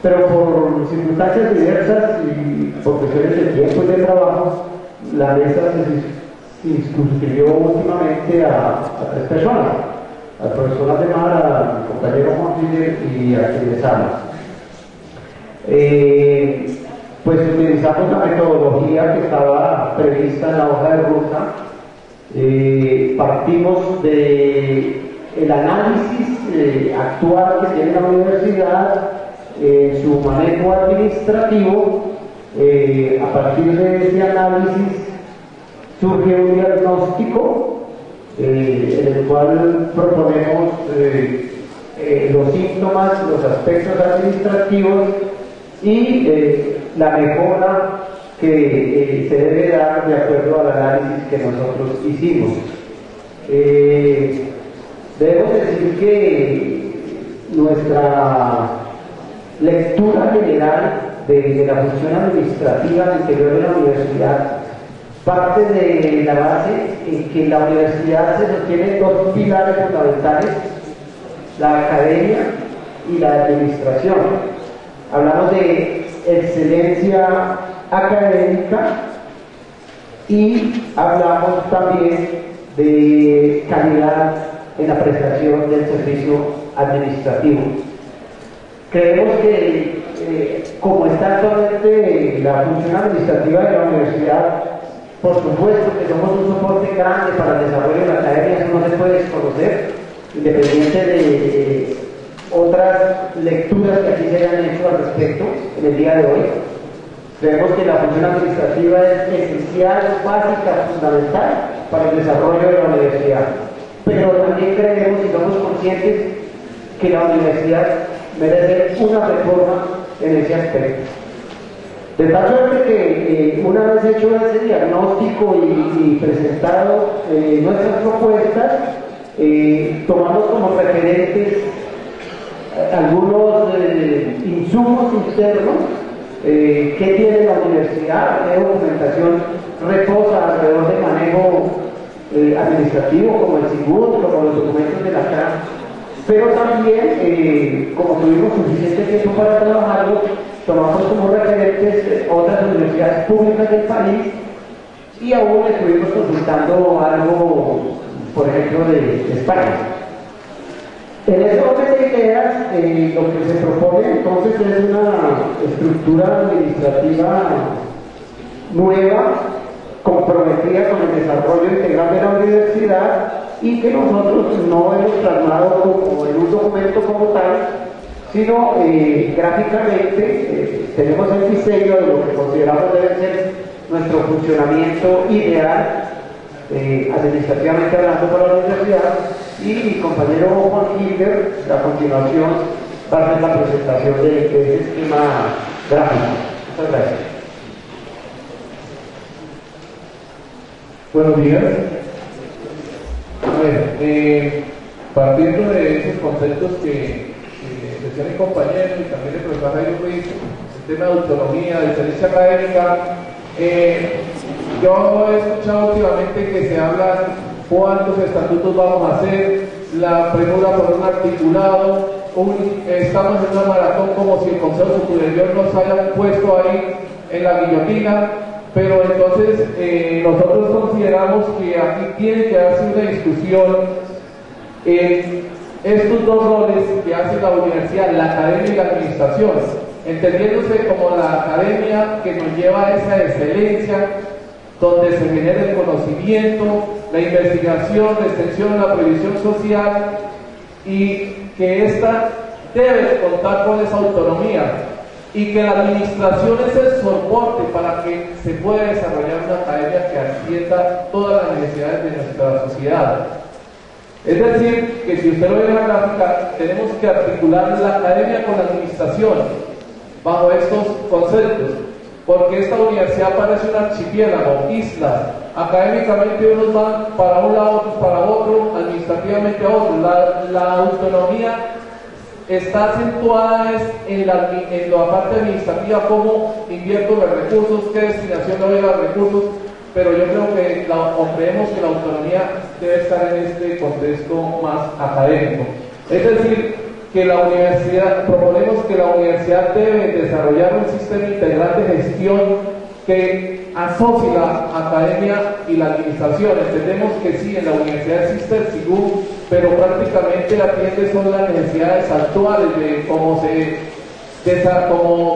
Pero por circunstancias diversas y por cuestiones de tiempo y de trabajo, la mesa se circunscribió últimamente a 3 personas, al profesor Ademar, al compañero Juan Miguel y a quienes hablan. Pues utilizamos la metodología que estaba prevista en la hoja de ruta. Partimos del análisis actual que tiene la universidad, su manejo administrativo. A partir de ese análisis surge un diagnóstico en el cual proponemos los síntomas, los aspectos administrativos y la mejora que se debe dar de acuerdo al análisis que nosotros hicimos. Debo decir que nuestra lectura general de la función administrativa al interior de la universidad parte de la base en que la universidad se sostiene en 2 pilares fundamentales: la academia y la administración. Hablamos de excelencia académica y hablamos también de calidad en la prestación del servicio administrativo. Creemos que como está actualmente la función administrativa de la universidad, por supuesto que somos un soporte grande para el desarrollo de la academia, eso no independiente de otras lecturas que aquí se hayan hecho al respecto en el día de hoy, creemos que la función administrativa es esencial, básica, fundamental para el desarrollo de la universidad. Pero también creemos y somos conscientes que la universidad merece una reforma en ese aspecto. De tal suerte que una vez hecho ese diagnóstico y presentado nuestras propuestas, tomamos como referentes algunos insumos internos que tiene la universidad, qué documentación reposa alrededor de manejo administrativo, como el SIGUT, como los documentos de la CAN, pero también, como tuvimos suficiente tiempo para trabajarlo, tomamos como referentes otras universidades públicas del país y aún estuvimos consultando algo, por ejemplo, de España. En ese orden de ideas, lo que se propone entonces es una estructura administrativa nueva, comprometida con el desarrollo integral de la universidad y que nosotros no hemos plasmado como en un documento como tal, sino gráficamente tenemos el diseño de lo que consideramos debe ser nuestro funcionamiento ideal, administrativamente hablando para la universidad, y mi compañero Juan Gilbert, a continuación, va a hacer la presentación de ese esquema gráfico. Muchas gracias. Buenos días. A ver, partiendo de esos conceptos que decía mi compañero y también el profesor Jairo Ruiz, el tema de autonomía, diferencia académica, yo he escuchado últimamente que se hablan cuántos estatutos vamos a hacer, la premura por un articulado, estamos en una maratón como si el Consejo Superior nos haya puesto ahí en la guillotina, pero entonces nosotros consideramos que aquí tiene que darse una discusión en estos dos roles que hace la universidad, la academia y la administración, entendiéndose como la academia que nos lleva a esa excelencia, donde se genera el conocimiento, la investigación, la extensión, la previsión social, y que ésta debe contar con esa autonomía, y que la administración es el soporte para que se pueda desarrollar una academia que atienda todas las necesidades de nuestra sociedad. Es decir, que si usted lo ve en la gráfica, tenemos que articular la academia con la administración bajo estos conceptos, porque esta universidad parece un archipiélago, islas. Académicamente unos van para un lado, otros para otro, administrativamente a otro. La autonomía está acentuada en la parte administrativa, cómo invierto los recursos, qué destinación doy a los recursos, pero yo creo que creemos que la autonomía debe estar en este contexto más académico. Es decir, que la universidad, proponemos que la universidad debe desarrollar un sistema integral de gestión que asocie la academia y la administración. Entendemos que sí, en la universidad existe el SIGUT, pero prácticamente atiende son las necesidades actuales de cómo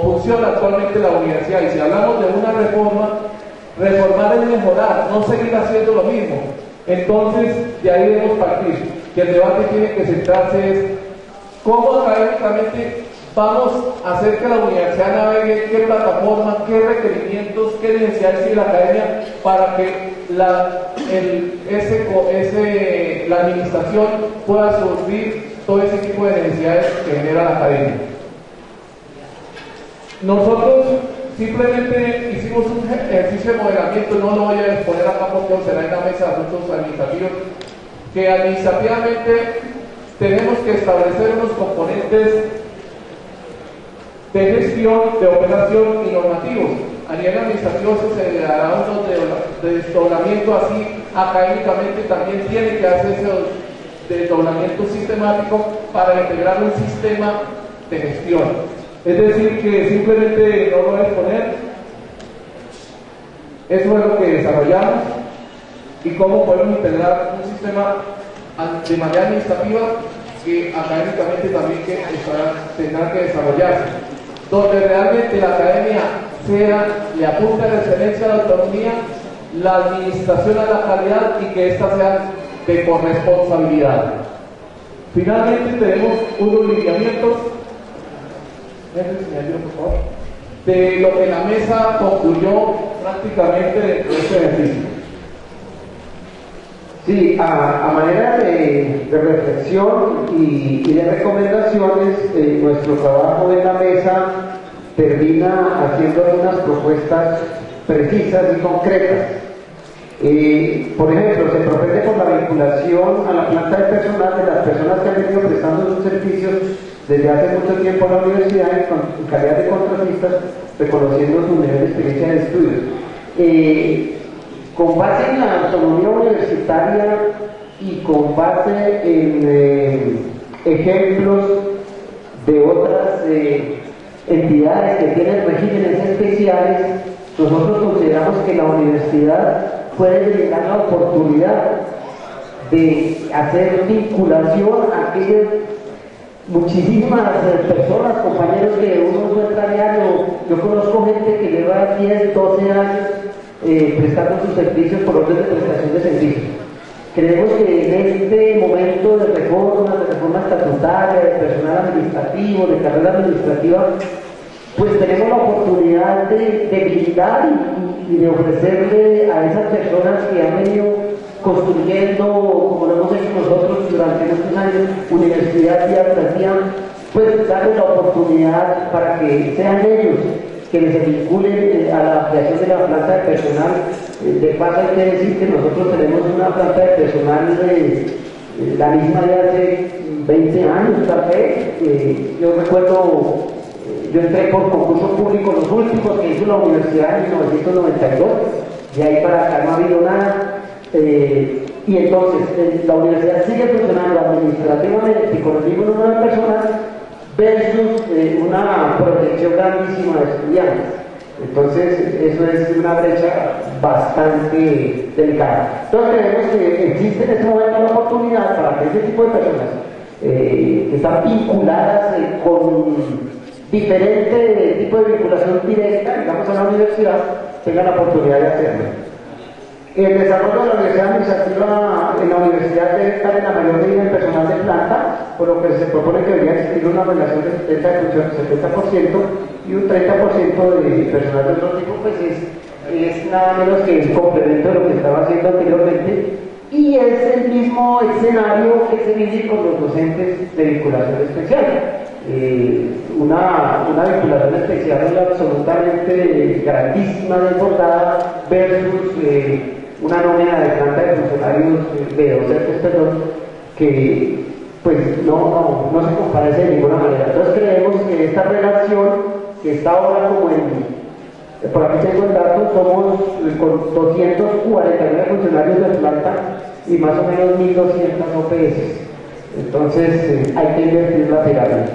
funciona actualmente la universidad. Y si hablamos de una reforma, reformar es mejorar, no seguir haciendo lo mismo. Entonces, de ahí debemos partir, que el debate tiene que centrarse es cómo académicamente vamos a hacer que la universidad navegue, qué plataforma, qué requerimientos, qué necesidades tiene la academia para que la administración pueda suplir todo ese tipo de necesidades que genera la academia. Nosotros simplemente hicimos un ejercicio de modelamiento, no lo voy a exponer acá porque será en la mesa de asuntos administrativos, que administrativamente tenemos que establecer unos componentes de gestión, de operación y normativos. A nivel administrativo se le dará unos de desdoblamiento así, académicamente también tiene que hacerse desdoblamiento sistemático para integrar un sistema de gestión. Es decir, que simplemente no lo voy a exponer, eso es lo que desarrollamos y cómo podemos integrar un sistema de manera administrativa que académicamente también tendrá que desarrollarse, donde realmente la academia le apunte a la excelencia, a la autonomía, la administración a la calidad y que ésta sea de corresponsabilidad. Finalmente tenemos unos lineamientos, por favor, de lo que la mesa concluyó prácticamente dentro de este ejercicio. Sí, a manera de reflexión y de recomendaciones, nuestro trabajo en la mesa termina haciendo algunas propuestas precisas y concretas. Por ejemplo, se propone por la vinculación a la planta de personal de las personas que han venido prestando sus servicios desde hace mucho tiempo a la universidad en calidad de contratistas, reconociendo su nivel de experiencia de estudios. Con base en la autonomía universitaria y con base en ejemplos de otras entidades que tienen regímenes especiales, nosotros consideramos que la universidad puede brindar la oportunidad de hacer vinculación a aquellas muchísimas personas, compañeros que uno encuentra diario. Yo conozco gente que lleva 10, 12 años prestando sus servicios por orden de prestación de servicios. Creemos que en este momento de reforma estatutaria, de personal administrativo, de carrera administrativa, pues tenemos la oportunidad de brindar y de ofrecerle a esas personas que han venido construyendo, como lo hemos hecho nosotros durante muchos años, universidad día tras día, pues darles la oportunidad para que sean ellos que se vinculen a la ampliación de la planta de personal. De paso hay que decir que nosotros tenemos una planta de personal la misma de hace 20 años tal vez. Yo recuerdo, yo entré por concurso público, los últimos que hizo la universidad en 1992, de ahí para acá no ha habido nada. Y entonces la universidad sigue funcionando administrativamente con el mismo número de personas versus una proyección grandísima de estudiantes. Entonces eso es una brecha bastante delicada. Entonces creemos que existe en este momento la oportunidad para que ese tipo de personas que están vinculadas con diferente tipo de vinculación directa, digamos, a la universidad, tengan la oportunidad de hacerlo. El desarrollo de la universidad administrativa en la universidad debe estar en la mayor medida en personal de planta, por lo que se propone que debería existir una relación de 70% y un 30% de personal de otro tipo, pues es nada menos que el complemento de lo que estaba haciendo anteriormente, y es el mismo escenario que se vive con los docentes de vinculación especial. Una vinculación especial es absolutamente grandísima, desbordada, versus una nómina de planta de funcionarios, de docentes, perdón, que pues no se comparece de ninguna manera. Entonces creemos que esta relación, que está ahora como por aquí tengo el dato, somos con 249 funcionarios de planta y más o menos 1.200 OPS. Entonces hay que invertir la pirámide.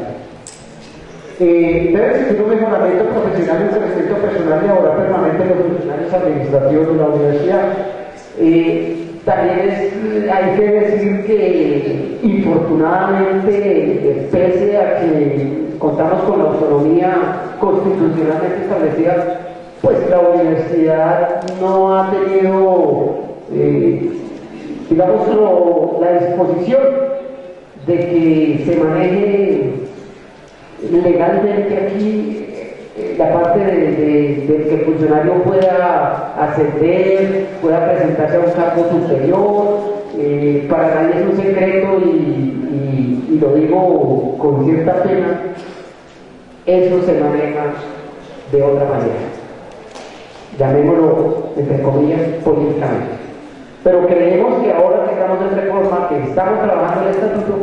Debe existir un mejoramiento profesional y un crecimiento personal y laboral permanente de los funcionarios administrativos de la universidad. También hay que decir que, infortunadamente, pese a que contamos con la autonomía constitucionalmente establecida, pues la universidad no ha tenido, digamos, la disposición de que se maneje legalmente aquí la parte de que el funcionario pueda ascender, pueda presentarse a un cargo superior. Para nadie es un secreto y lo digo con cierta pena, eso se maneja de otra manera, llamémoslo entre comillas políticamente. Pero creemos que ahora que estamos en reforma, que estamos trabajando en el estatuto,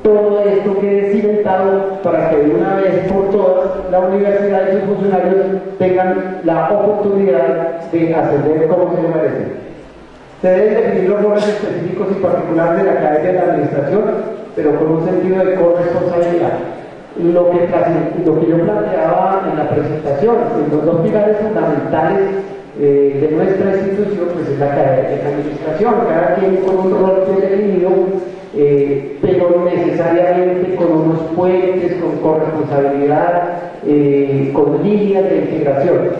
todo esto quede cimentado para que de una vez por todas la universidad y sus funcionarios tengan la oportunidad de ascender como se merece. Se deben definir los roles específicos y particulares de la academia de la administración, pero con un sentido de corresponsabilidad. Lo que yo planteaba en la presentación, los dos pilares fundamentales de nuestra institución, pues es la academia de la administración, cada quien con un rol bien definido, pero necesariamente con unos puentes, con corresponsabilidad, con líneas de integración,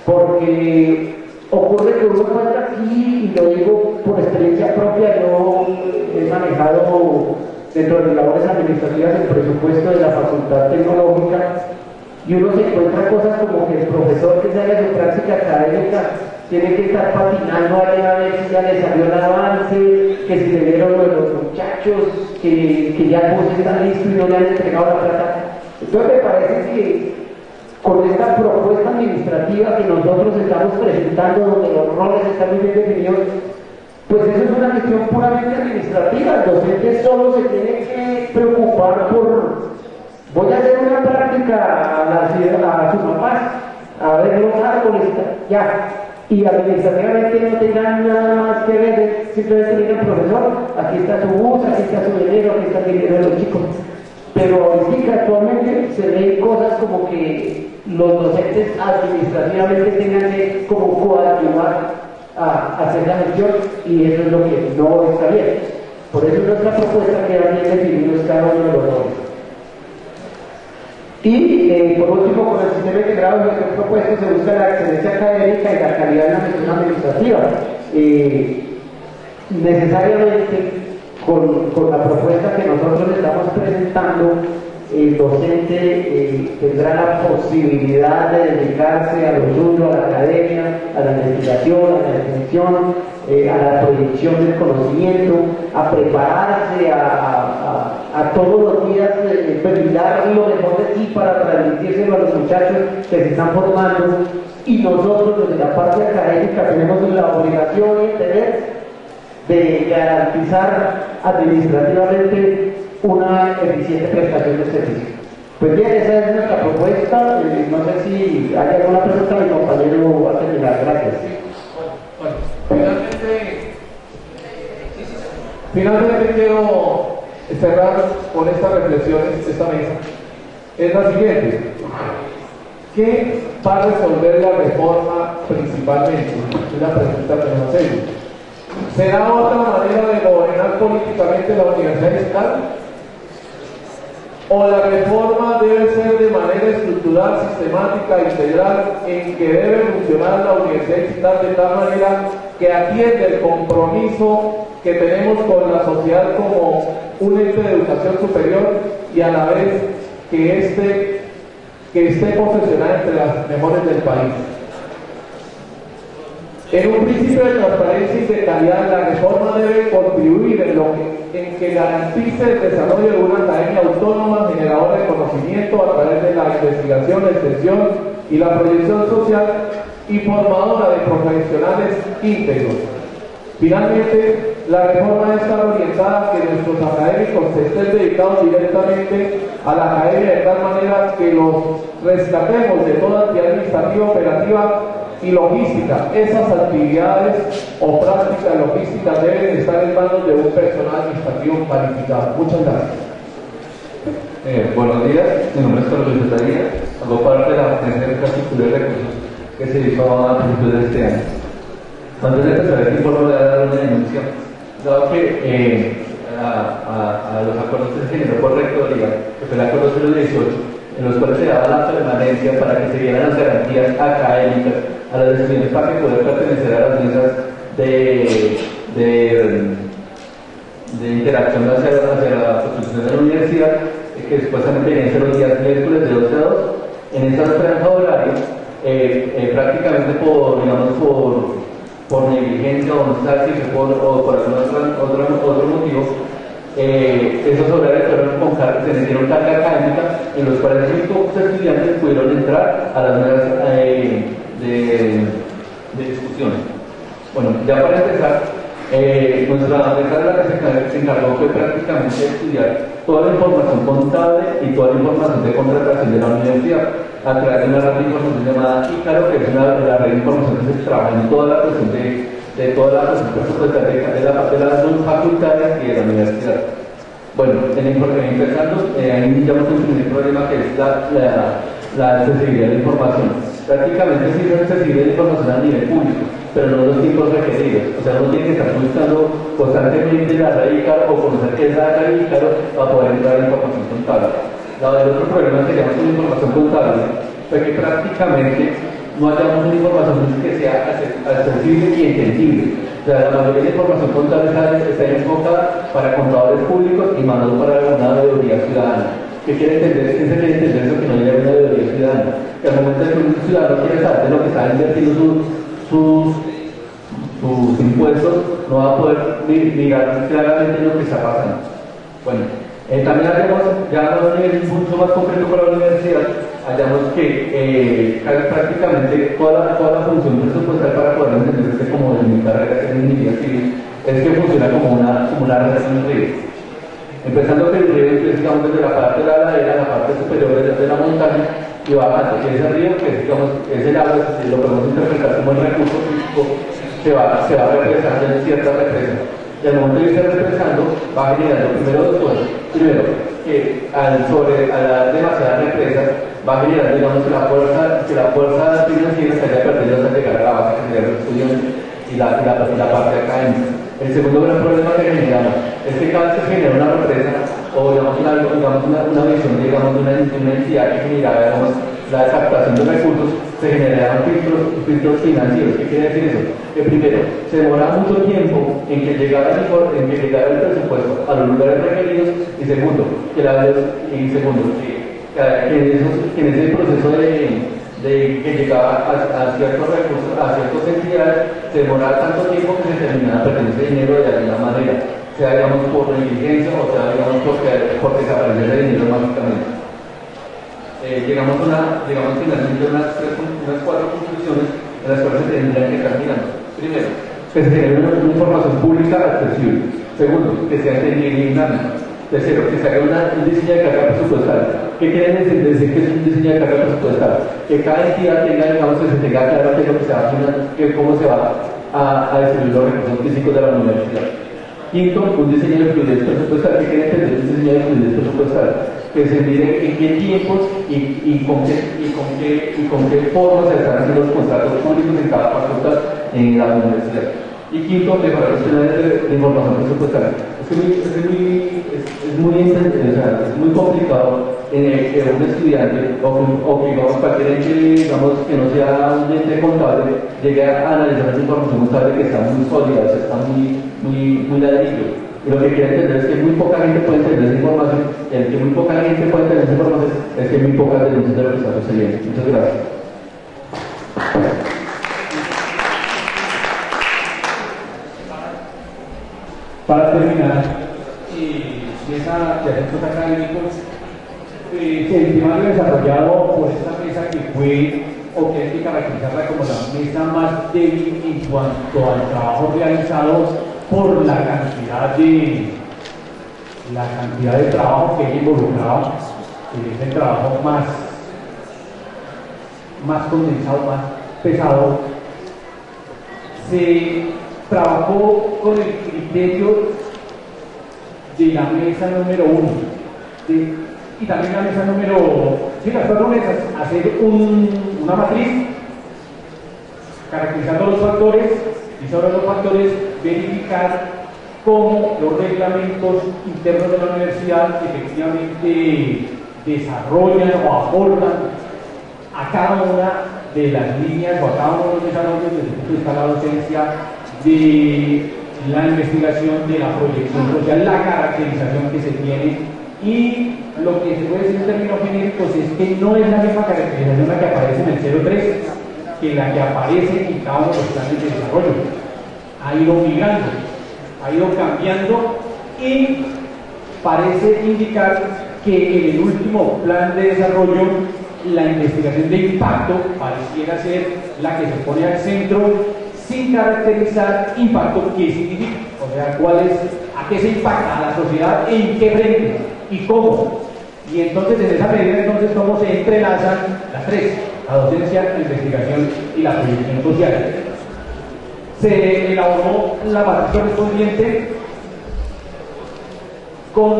porque ocurre que uno encuentra aquí, y lo digo por experiencia propia, yo he manejado dentro de las labores administrativas el presupuesto de la Facultad Tecnológica, y uno se encuentra cosas como que el profesor que se haga su práctica académica tiene que estar patinando allá a ver si ya le salió el avance, que si le dieron los muchachos, que ya el bus está listo y no le han entregado la plata. Entonces me parece que con esta propuesta administrativa que nosotros estamos presentando, donde los roles están muy bien definidos, pues eso es una gestión puramente administrativa. El docente solo se tiene que preocupar por, voy a hacer una práctica a sus papás, a ver los árboles, ya. Y administrativamente no tengan nada más que ver, simplemente digan, profesor, aquí está su bus, aquí está su dinero, aquí está el dinero de los chicos. Pero ahorita actualmente se ven cosas como que los docentes administrativamente tengan que como coadyuvar a hacer la gestión, y eso es lo que no está bien. Por eso nuestra propuesta queda bien definidos cada uno de los roles. Y por último, con el sistema integrado de nuestro propuesto se busca la excelencia académica y la calidad de la gestión administrativa. Necesariamente con la propuesta que nosotros estamos presentando, el docente tendrá la posibilidad de dedicarse a lo suyo, a la academia, a la investigación, a la extensión, a la proyección del conocimiento, a prepararse, a todos los días brindar lo mejor de sí para transmitírselo a los muchachos que se están formando, y nosotros desde la parte académica tenemos la obligación y el deber de garantizar administrativamente una eficiente prestación de servicio. Pues bien, esa es nuestra propuesta. No sé si hay alguna pregunta, mi compañero va a terminar. Gracias. Bueno, finalmente quiero cerrar con estas reflexiones, esta mesa. Es la siguiente. ¿Qué va a resolver la reforma principalmente? Es la pregunta que nos hacemos. ¿Será otra manera de gobernar políticamente la Universidad Digital? ¿O la reforma debe ser de manera estructural, sistemática, integral, en que debe funcionar la Universidad Digital de tal manera que atiende el compromiso que tenemos con la sociedad como un ente de educación superior, y a la vez que esté posicionada entre las mejores del país? En un principio de transparencia y de calidad, la reforma debe contribuir en que garantice el desarrollo de una academia autónoma, generadora de conocimiento a través de la investigación, la extensión y la proyección social, y formadora de profesionales íntegros. Finalmente, la reforma debe estar orientada a que nuestros académicos estén dedicados directamente a la academia, de tal manera que los rescatemos de toda actividad administrativa, operativa y logística. Esas actividades o prácticas logísticas deben estar en manos de un personal administrativo calificado. Muchas gracias. Buenos días, mi nombre es Carlos Luis Otaría, hago parte de la Agencia de Infraestructura y Recursos que se hizo a principios de este año. Antes de empezar este informe, voy a dar una denuncia, dado que a los acuerdos que se generó por rectoría, que fue el acuerdo 018, en los cuales se daba la permanencia para que se dieran las garantías académicas a los estudiantes para que puedan pertenecer a las mesas de interacción hacia la construcción de la universidad, que supuestamente deben ser los días miércoles de 12 a 2. En esa franja horaria, prácticamente por negligencia o nostalgia o por algún otro motivo, esos horarios se les dieron carga académica, en los cuales muy pocos estudiantes pudieron entrar a las mesas de discusiones. Bueno, ya para empezar, nuestra mesa de la que se encargó fue prácticamente de estudiar toda la información contable y toda la información de contratación de la universidad a través de una red de información llamada ICARO, que es la red de información que se trabaja en toda la cuestión de toda la cuestión presupuestaria de las dos facultades y de la universidad. Bueno, empezando, ahí iniciamos el primer problema, que es la accesibilidad de la información. Prácticamente sí es accesible la información a nivel público, pero no los tiempos requeridos. O sea, uno tiene que estar buscando constantemente la red ICARO o conocer qué es la red ICARO para poder entrar a la información contable. El otro problema que tenemos con la información contable fue que prácticamente no hallamos una información que sea accesible y entendible. O sea, la mayoría de la información contable está enfocada para contadores públicos y mandó para una veeduría ciudadana. ¿Qué quiere entender? ¿Qué se quiere entender eso que no haya una veeduría ciudadana? Que al momento de que un ciudadano quiere saber de lo que está invirtiendo sus impuestos, no va a poder mirar claramente lo que está pasando. Bueno, también hallamos, ya a un nivel mucho más concreto para la universidad, hallamos que prácticamente toda la función presupuestal para poder entenderse como de mi carrera en ingeniería civil es que funciona como una relación de ríos. Empezando que el río es, digamos, desde la parte de la ladera, la parte superior de la montaña, y bajando, que ese río, que digamos, es el agua, si lo podemos interpretar como el recurso físico, se va represando en cierta represa. Y al momento de irse represando, va generando primero dos cosas. Primero, que al dar demasiadas represas, va generando, digamos, que la fuerza financiera se haya perdido hasta llegar a la base que sería los estudiantes y la parte académica. El segundo gran problema que generamos es que cada vez que se genera una represa o digamos una visión de una entidad que generaba, digamos, la captación de recursos, se generaban filtros financieros. ¿Qué quiere decir eso? Que primero, se demora mucho tiempo en que llegara el presupuesto a los lugares requeridos, y segundo, que en ese proceso de que llegaba a ciertos recursos, a ciertas entidades, se demoraba tanto tiempo que se terminaba perdiendo ese dinero de alguna manera, sea digamos por negligencia o sea digamos porque desapareció ese dinero mágicamente. Llegamos finalmente a unas 4 conclusiones en las cuales se tendrían que estar mirando. Primero, que se genere una información pública accesible. Segundo, que sea entendible y dinámica. Tercero, que se haga un diseño de carga presupuestal. ¿Qué quiere decir que es un diseño de carga presupuestal? Que cada entidad tenga, digamos, que se tenga claro qué es lo que se va a hacer, cómo se va a distribuir los recursos físicos de la universidad. Quinto, un diseño de fluidez presupuestal. ¿Qué quiere entender un diseño de fluidez presupuestal? Que se mire en qué tiempos y con qué forma se están haciendo los contratos públicos en cada facultad en la universidad. Y quinto, mejorar los planes de información presupuestal. Es muy complicado que un estudiante o que digamos, cualquier ente, digamos, que no sea un ente contable llegue a analizar esa información contable que está muy sólida, está muy ladrillo. Y lo que quiere entender es que muy poca gente puede entender esa información, y el que muy poca gente puede entender esa información es que muy pocas denuncias de lo que está sucediendo. Muchas gracias. Para terminar, de asuntos académicos, el temario desarrollado por esta mesa que fue, o que hay que caracterizarla como la mesa más débil en cuanto al trabajo realizado por la cantidad de trabajo que hay involucrado, que es el trabajo más condensado, más pesado. Se trabajó con el criterio de la mesa número 1 y también la mesa las 4 mesas, hacer una matriz caracterizando los factores y sobre los factores verificar cómo los reglamentos internos de la universidad efectivamente desarrollan o aportan a cada una de las líneas o a cada uno de los desarrollos desde el punto de vista de la docencia, de la investigación, de la proyección social, la caracterización que se tiene, y lo que se puede decir en términos genéricos es que no es la misma caracterización la que aparece en el 03 que la que aparece en cada uno de los planes de desarrollo. Ha ido migrando, ha ido cambiando, y parece indicar que en el último plan de desarrollo la investigación de impacto pareciera ser la que se pone al centro, sin caracterizar impacto, qué significa, o sea, a qué se impacta a la sociedad, en qué frente y cómo. Y entonces, en esa medida, cómo se entrelazan las tres: la docencia, la investigación y la proyección social. Se elaboró la matriz correspondiente con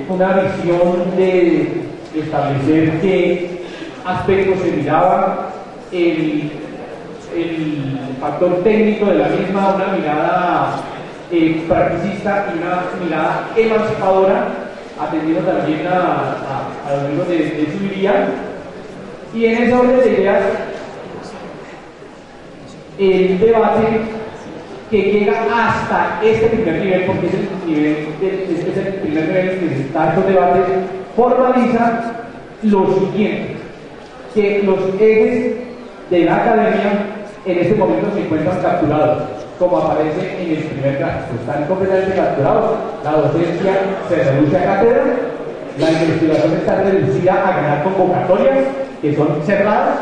una visión de establecer qué aspectos se miraban, el factor técnico de la misma, una mirada practicista y una mirada emancipadora, atendiendo también a los miembros de su guía. Y en ese orden de ideas, el debate que llega hasta este primer nivel, porque es el primer nivel en que están estos debates, formaliza lo siguiente, que los ejes de la academia en este momento se encuentran capturados, como aparece en el primer gráfico. Están completamente capturados. La docencia se reduce a cátedra, la investigación está reducida a ganar convocatorias, que son cerradas,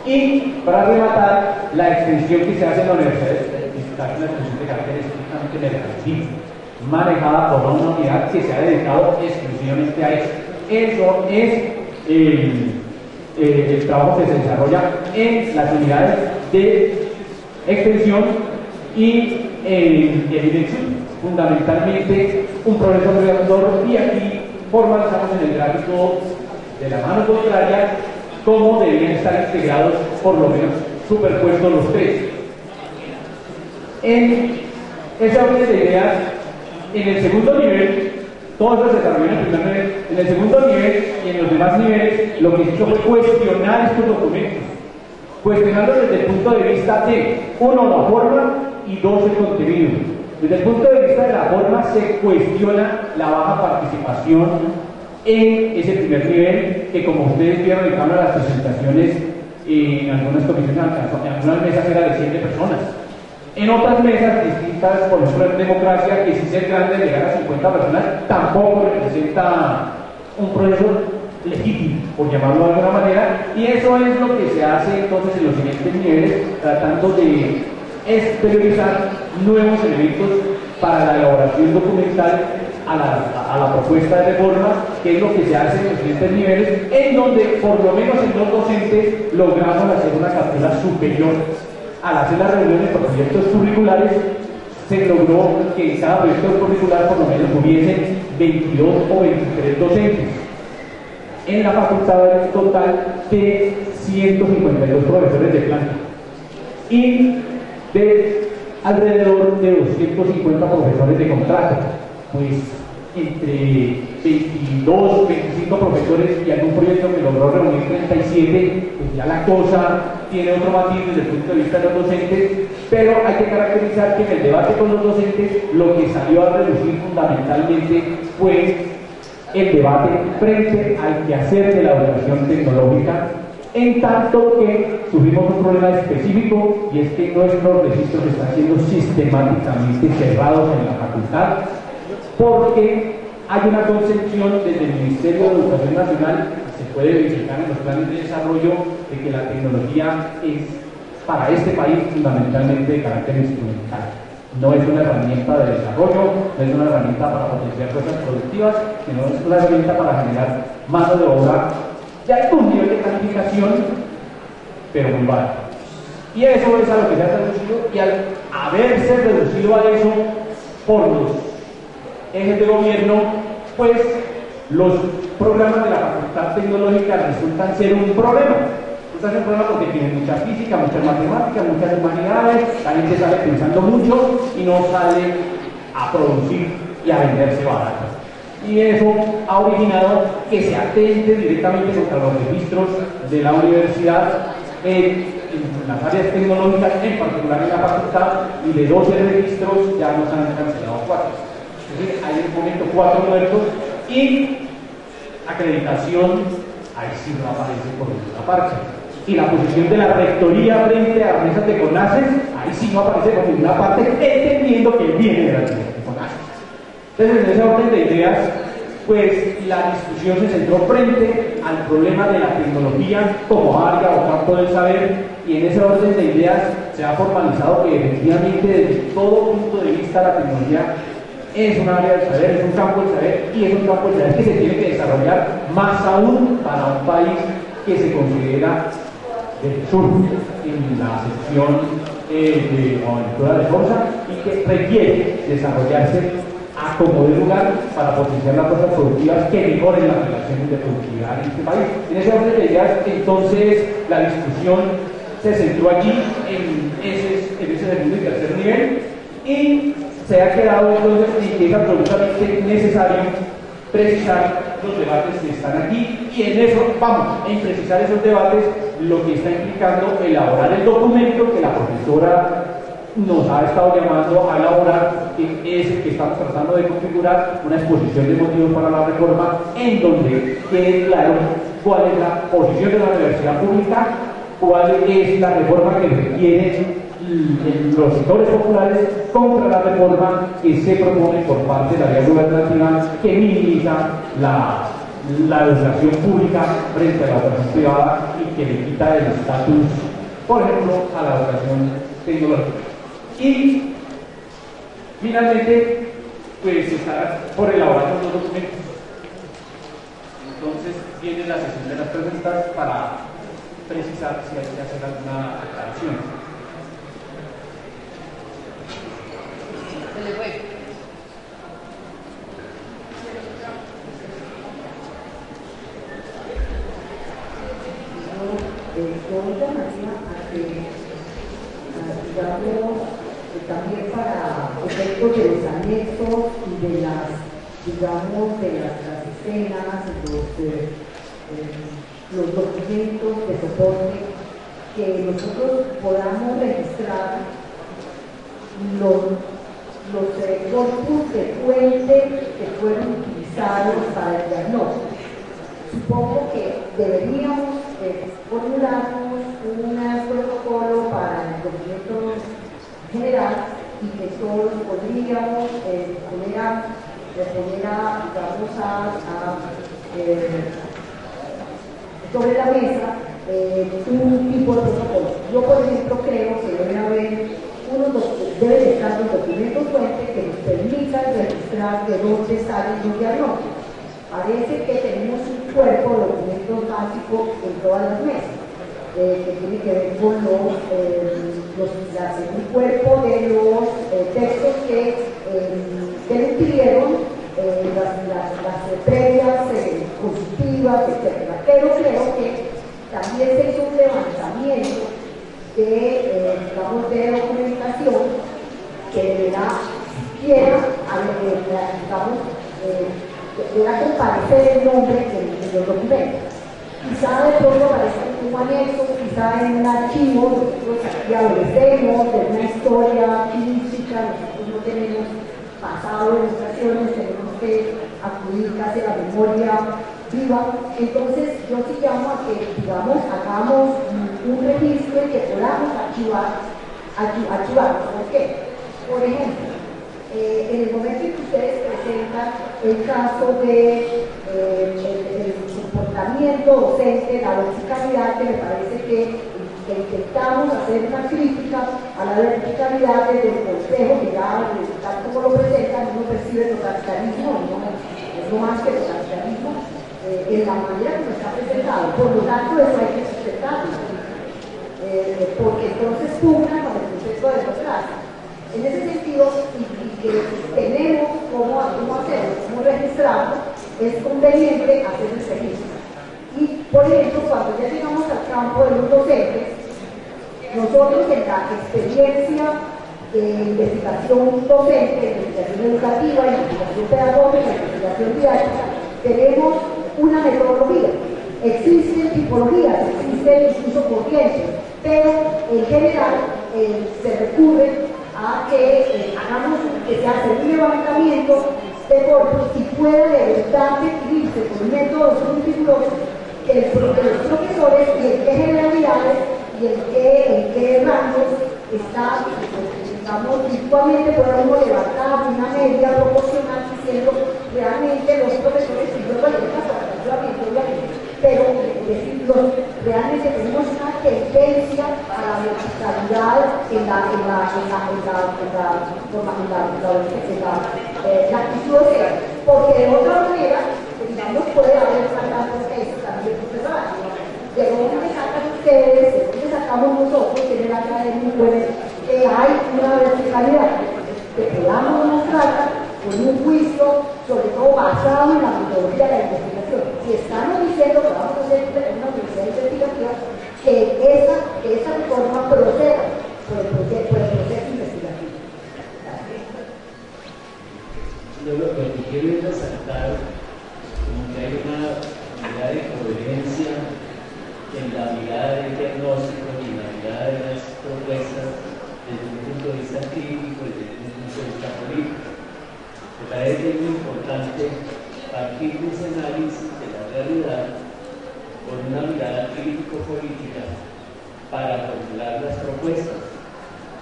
y para rematar, la extensión que se hace en la universidad es una extensión de carácter estrictamente mercantil, manejada por una unidad que se ha dedicado exclusivamente a eso. Eso es el trabajo que se desarrolla en las unidades de extensión y dirección, fundamentalmente un proceso regulador, y aquí formalizamos en el gráfico de la mano contraria cómo deberían estar integrados, por lo menos superpuestos los tres. En ese orden de ideas, en el segundo nivel, todo eso se desarrolló en el primer nivel, en el segundo nivel y en los demás niveles, lo que se hizo fue cuestionar estos documentos, cuestionarlos desde el punto de vista de, uno, la forma, y dos, el contenido. Desde el punto de vista de la forma se cuestiona la baja participación en ese primer nivel, que como ustedes vieron en cámara las presentaciones, en algunas comisiones alcanzó, en algunas mesas era de 7 personas. En otras mesas distintas, por ejemplo en democracia, que si ser grande llegar a 50 personas, tampoco representa un proceso legítimo, por llamarlo de alguna manera, y eso es lo que se hace entonces en los siguientes niveles, tratando de exteriorizar nuevos elementos para la elaboración documental a la propuesta de reforma, que es lo que se hace en los siguientes niveles, en donde por lo menos en los docentes logramos hacer una captura superior. Al hacer las reuniones por proyectos curriculares, se logró que en cada proyecto curricular por lo menos hubiesen 22 o 23 docentes. En la facultad hay un total de 152 profesores de planta y de alrededor de 250 profesores de contrato. Pues entre 22, 25 profesores y algún proyecto que logró reunir 37, pues ya la cosa tiene otro matiz desde el punto de vista de los docentes, pero hay que caracterizar que en el debate con los docentes lo que salió a reducir fundamentalmente fue el debate frente al quehacer de la educación tecnológica, en tanto que tuvimos un problema específico, y es que nuestros registros están siendo sistemáticamente cerrados en la facultad, porque hay una concepción desde el Ministerio de Educación Nacional, se puede verificar en los planes de desarrollo, de que la tecnología es para este país fundamentalmente de carácter instrumental. No es una herramienta de desarrollo, no es una herramienta para potenciar fuerzas productivas, sino es una herramienta para generar mano de obra de algún nivel de calificación, pero muy bajo. Y eso es a lo que se ha reducido, y al haberse reducido a eso por los ejes de gobierno, pues los programas de la Facultad Tecnológica resultan ser un problema. Resultan ser un problema porque tienen mucha física, muchas matemáticas, muchas humanidades, la gente sale pensando mucho y no sale a producir y a venderse barato. Y eso ha originado que se atente directamente contra los registros de la universidad en las áreas tecnológicas, en particular en la facultad, y de 12 registros ya nos han cancelado 4. Es decir, hay en el momento 4 muertos, y acreditación, ahí sí no aparece por ninguna parte. Y la posición de la rectoría frente a las mesas de CONACES, ahí sí no aparece por ninguna parte, entendiendo que viene de las mesas de CONACES. Entonces, en ese orden de ideas, pues la discusión se centró frente al problema de la tecnología como área o campo del saber, y en ese orden de ideas se ha formalizado que efectivamente desde todo punto de vista la tecnología es un área del saber, es un campo del saber, y es un campo del saber que se tiene que desarrollar más aún para un país que se considera del sur en la sección de aventura de fuerza, y que requiere desarrollarse a como de lugar para potenciar las fuerzas productivas que mejoren las relaciones de productividad en este país. En ese orden de ideas, entonces, la discusión se centró allí en ese segundo y tercer nivel, y se ha quedado entonces en que es absolutamente necesario precisar los debates que están aquí, y en eso vamos, en precisar esos debates, lo que está implicando elaborar el documento que la profesora nos ha estado llamando a elaborar, que es el que estamos tratando de configurar una exposición de motivos para la reforma, en donde quede claro cuál es la posición de la universidad pública, cuál es la reforma que requieren los sectores populares contra la reforma que se propone por parte de la vía gubernativa, que minimiza la educación pública frente a la educación privada y que le quita el estatus, por ejemplo, a la educación tecnológica. Y finalmente, pues está por elaborar los documentos. Entonces viene la sesión de las preguntas para precisar si hay que hacer alguna aclaración. Yo llamaría a que, digamos, también para efectos de los anexos y de las, digamos, de las escenas, los documentos de soporte, que nosotros podamos registrar los corpus de fuentes que fueron utilizados para el diagnóstico. Supongo que deberíamos formularnos un protocolo para el documento general y que todos podríamos poner sobre la mesa un tipo de protocolo. Yo, por ejemplo, creo que deben estar los documentos fuentes que nos permitan registrar de dónde salen los diagnósticos. Parece que tenemos un cuerpo de documentos básicos en todas las mesas, que tiene que ver con un cuerpo de los textos que le pidieron las previas consultivas, etc. Pero creo que también se hizo un levantamiento de documentación que deberá siquiera, deberá comparecer el nombre en los documentos. Quizá de pronto aparezca en un anexo, quizá en un archivo, nosotros aquí adolecemos de una historia física, nosotros no tenemos pasado en ocasiones, tenemos que acudir casi a la memoria viva. Entonces yo sí llamo a que, digamos, hagamos un registro y que podamos archivarlo. ¿Por qué? Por ejemplo, en el momento en que ustedes presentan el caso de el comportamiento docente, la verticalidad, que me parece que intentamos hacer una crítica a la verticalidad desde el consejo, que ya, tal como lo presentan, uno percibe totalitarismo, no más que totalitarismo, en la manera que nos está presentado. Por lo tanto, eso hay que sustentarlo, porque entonces pugna con el proceso de democracia. En ese sentido, y que tenemos cómo hacerlo, cómo registrarlo, es conveniente hacer el registro. Y, por ejemplo, cuando ya llegamos al campo de los docentes, nosotros en la experiencia de investigación docente, investigación educativa, investigación pedagógica, investigación didáctica, tenemos una metodología. Existen tipologías, existen incluso corrientes, pero en general se recurre a que hagamos, que se hace un levantamiento de corpus y pueda de verdad definirse con métodos rigurosos que los profesores y en qué generalidades y en qué rangos está, digamos, virtualmente podemos levantar una media proporcional diciendo realmente los profesores y los obviamente, pero realmente tenemos una tendencia a la verticalidad en la actitud docente, porque de otra manera, digamos, puede haber sacado eso también profesional. De dónde sacan ustedes, de dónde sacamos nosotros en el académico, que hay una verticalidad, que podamos mostrarla con un juicio, sobre todo basado en la metodología de la investigación. Si estamos diciendo que vamos a hacer una universidad investigativa, que esa reforma proceda por el proceso investigativo. Lo que quiero es resaltar como que hay una unidad de coherencia en la mirada del diagnóstico y en la mirada de las propuestas desde un punto de vista crítico y desde un punto de vista político. Me parece que es muy importante partir de ese análisis de la realidad con una mirada crítico-política para formular las propuestas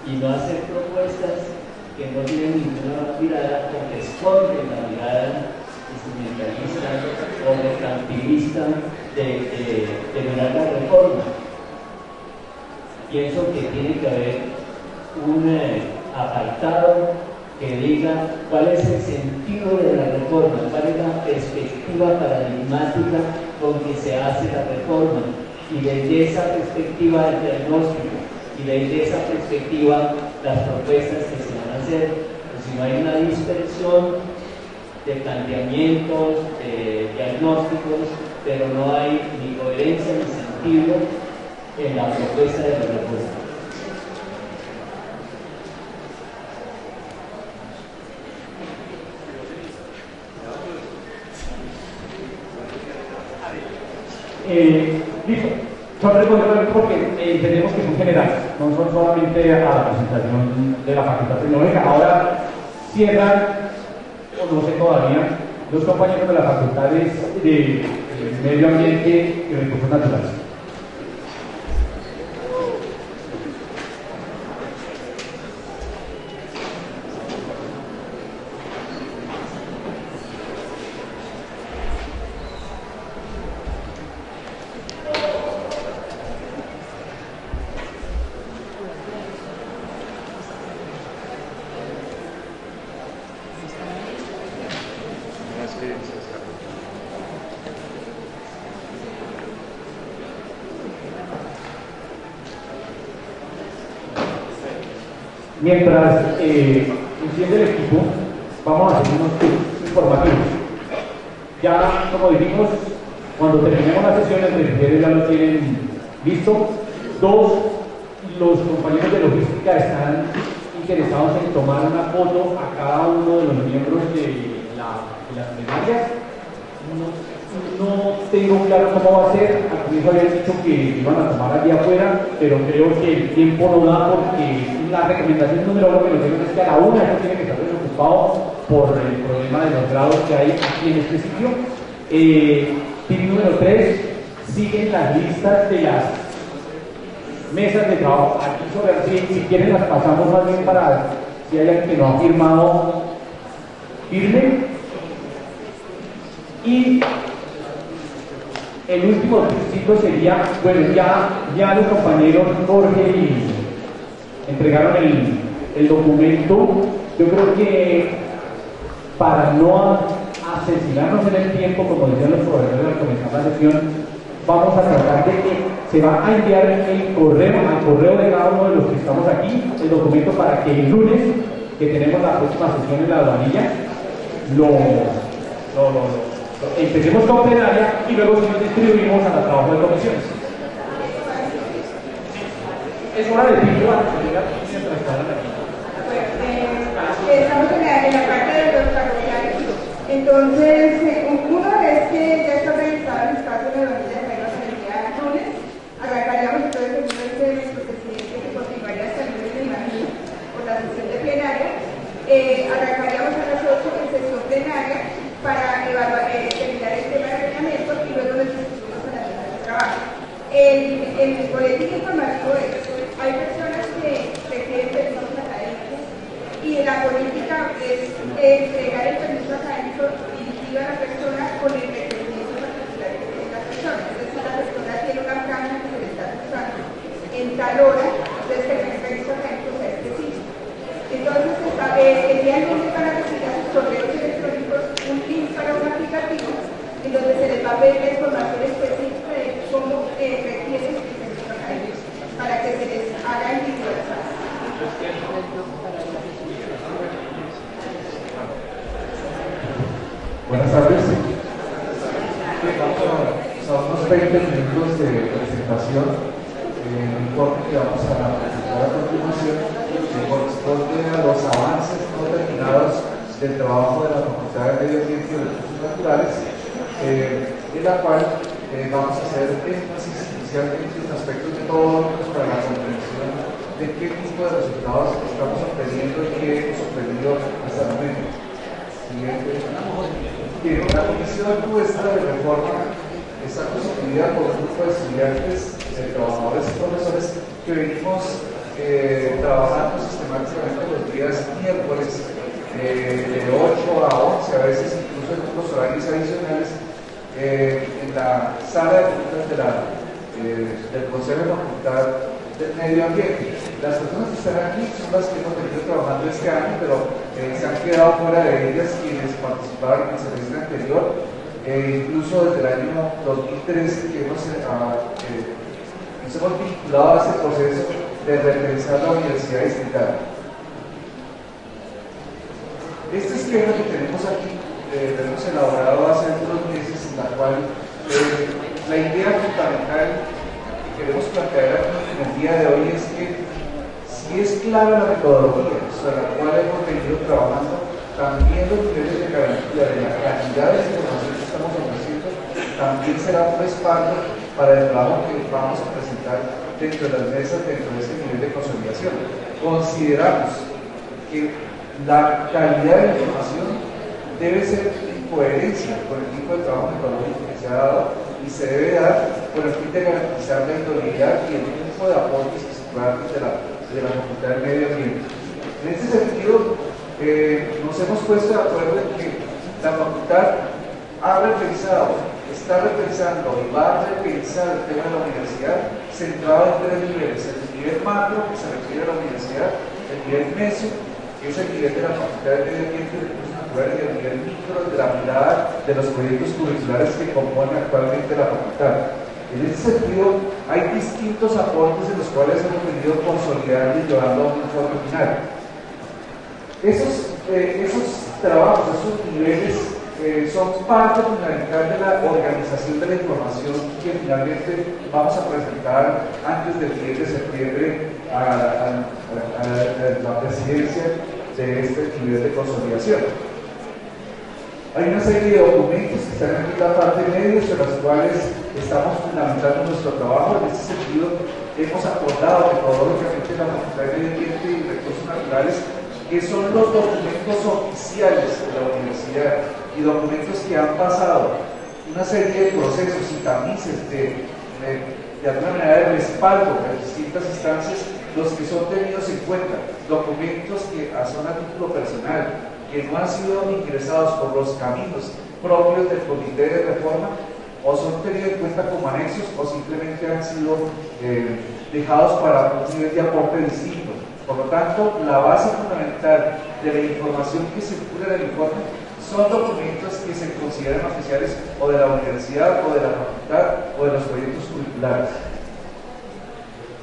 y no hacer propuestas que no tienen ninguna mirada o que esconden la mirada instrumentalista o mercantilista de mirar la reforma. Pienso que tiene que haber un apartado que diga cuál es el sentido de la reforma, cuál es la perspectiva paradigmática con que se hace la reforma, y desde esa perspectiva el diagnóstico, y desde esa perspectiva las propuestas que se van a hacer. Pues si no hay una dispersión de planteamientos, de diagnósticos, pero no hay ni coherencia ni sentido en la propuesta de la reforma. Listo. Solo responder porque entendemos que son generales, no son solamente a la presentación de la Facultad Tecnológica. Ahora cierran, o no sé todavía, los compañeros de las facultades de Medio Ambiente y Recursos Naturales. Mientras enciende el equipo, vamos a hacer unos tips informativos. Ya, como dijimos, cuando terminemos la sesión, entre ustedes ya lo tienen listo. Dos, los compañeros de logística están interesados en tomar una foto a cada uno de los miembros de las plenarias. No tengo claro cómo va a ser. Al comienzo habían dicho que iban a tomar allí afuera, pero creo que el tiempo no da porque la recomendación número uno que nos dieron es que a la una esto tiene que estar desocupado por el problema de los grados que hay aquí en este sitio. Tip número 3, siguen las listas de las mesas de trabajo. Aquí sobre si quieren las pasamos más bien para si hay alguien que no ha firmado, firme. Y el último ciclo sería, bueno, ya los compañeros Jorge y entregaron el documento. Yo creo que para no asesinarnos en el tiempo, como decían los profesores al comenzar la sesión, vamos a tratar de que se va a enviar al correo de cada uno de los que estamos aquí el documento para que el lunes, que tenemos la próxima sesión en la aduanilla, empecemos con plenaria y luego si nos distribuimos a los trabajos de comisiones. Es hora de tiempo para que mientras están aquí. Estamos en la parte de los parroquiales. Entonces, uno es que ya está organizado el espacio de la unidad de reglas el día lunes. Arrancaríamos entonces el lunes de nuestro presidente que continuaría hasta el lunes de imagino por la sesión de plenaria. Arrancaríamos a las 8 en sesión plenaria para evaluar, terminar el tema de reglamento y luego nos discutimos en la mesa de trabajo. El boletín informativo es: hay personas que requieren permisos académicos y la política es entregar el permiso académico dirigido a la persona con el requerimiento particular que tiene la persona. Es decir, la persona tiene una franja que se le está usando en tal hora, entonces que el permiso académico sea específico. Entonces, el día lunes van a recibir a sus correos electrónicos un link para un aplicativo en donde se les va a pedir la información específica de cómo requieren el permiso académico para que se les haga individualizado. Buenas tardes. Vamos a unos 20 minutos de presentación. El informe que vamos a presentar a continuación corresponde a los avances no terminados del trabajo de la Facultad de Medio Ambiente y Recursos Naturales, en la cual vamos a hacer énfasis inicialmente en aspectos metodológicos para la comprensión de de qué tipo de resultados estamos obteniendo y qué hemos obtenido hasta el momento. Siguiente. Bien, la comisión nuestra de reforma está constituida por un grupo de estudiantes, trabajadores y profesores que venimos trabajando sistemáticamente los días miércoles de 8 a 11, a veces incluso en otros horarios adicionales, en la sala de juntas del Consejo de Facultad del Medio Ambiente. Las personas que están aquí son las que hemos venido trabajando este año, pero se han quedado fuera de ellas quienes participaron en el semestre anterior, incluso desde el año 2013 que nos hemos vinculado a este proceso de repensar la universidad distrital. Este esquema que tenemos aquí lo hemos elaborado hace unos meses, en la cual la idea fundamental que queremos plantear aquí en el día de hoy es que si es clara la metodología sobre la cual hemos venido trabajando, también los niveles de garantía de la calidad de información que estamos ofreciendo también será un respaldo para el trabajo que vamos a presentar dentro de las mesas, dentro de este nivel de consolidación. Consideramos que la calidad de la información debe ser en coherencia con el tipo de trabajo metodológico que se ha dado y se debe dar con el fin de garantizar la idoneidad y el tipo de aportes que se puedan desde la Facultad del Medio Ambiente. En este sentido, nos hemos puesto de acuerdo en que la Facultad ha repensado, está repensando y va a repensar el tema de la universidad centrado en tres niveles: el nivel macro, que se refiere a la universidad; el nivel meso, que es el nivel de la Facultad del Medio Ambiente y Recursos Naturales; y el nivel micro, de la mirada de los proyectos curriculares que componen actualmente la Facultad. En ese sentido, hay distintos aportes en los cuales hemos venido consolidando y llevando a un informe final. Esos trabajos, esos niveles son parte fundamental de la organización de la información que finalmente vamos a presentar antes del 10 de septiembre a la presidencia de este nivel de consolidación. Hay una serie de documentos que están aquí en la parte media, sobre los cuales estamos fundamentando nuestro trabajo. En este sentido, hemos acordado metodológicamente la Facultad de Medio Ambiente y Recursos Naturales, que son los documentos oficiales de la universidad y documentos que han pasado una serie de procesos y tamices de alguna manera de respaldo de distintas instancias, los que son tenidos en cuenta, documentos que son a título personal, que no han sido ingresados por los caminos propios del Comité de Reforma, o son tenidos en cuenta como anexos, o simplemente han sido dejados para un nivel de aporte distinto. Por lo tanto, la base fundamental de la información que circula en el informe son documentos que se consideran oficiales o de la universidad, o de la facultad, o de los proyectos curriculares.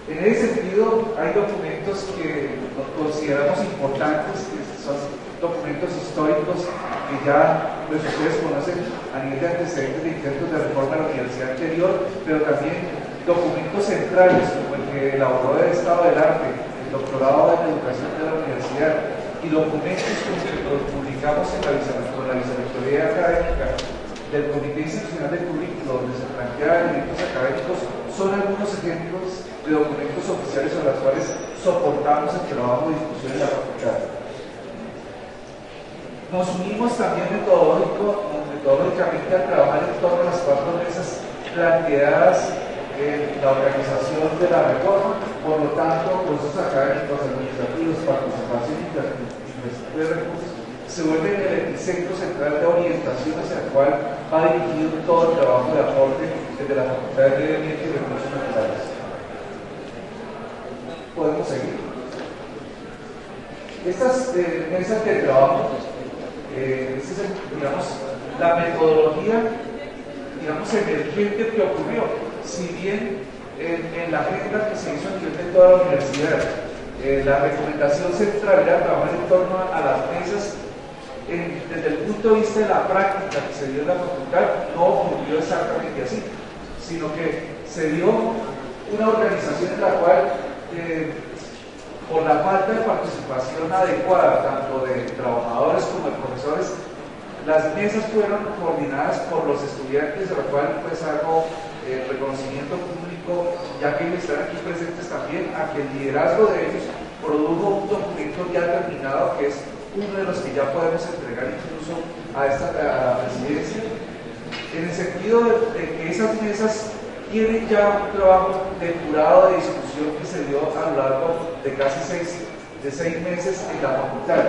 En ese sentido, hay documentos que consideramos importantes, que son documentos históricos que ya ustedes conocen a nivel de antecedentes de intentos de reforma de la universidad anterior, pero también documentos centrales como el que elaboró el Estado del Arte, el doctorado en educación de la universidad, y documentos que publicamos con la vicerrectoría académica del Comité Institucional de Currículo, donde se plantean elementos académicos, son algunos ejemplos de documentos oficiales sobre los cuales soportamos el trabajo de discusión en la facultad. Nos unimos también metodológicamente a trabajar en torno a las 4 mesas planteadas en la organización de la reforma. Por lo tanto, procesos académicos, administrativos, participación y de recursos se vuelven el epicentro central de orientación hacia el cual va dirigido todo el trabajo de aporte desde la Facultad de Medio Ambiente y Recursos Naturales. Podemos seguir. Estas mesas de trabajo, esta es, digamos, la metodología, digamos, emergente que ocurrió. Si bien en la agenda que se hizo a nivel de toda la universidad, la recomendación central era trabajar en torno a las mesas, desde el punto de vista de la práctica que se dio en la facultad, no ocurrió exactamente así, sino que se dio una organización en la cual, por la falta de participación adecuada, tanto de trabajadores como de profesores, las mesas fueron coordinadas por los estudiantes, de lo cual pues hago reconocimiento público, ya que ellos están aquí presentes también, a que el liderazgo de ellos produjo un documento ya terminado, que es uno de los que ya podemos entregar incluso a la presidencia, en el sentido de que esas mesas tienen ya un trabajo depurado de discusión que se dio a lo largo de casi 6 meses en la facultad.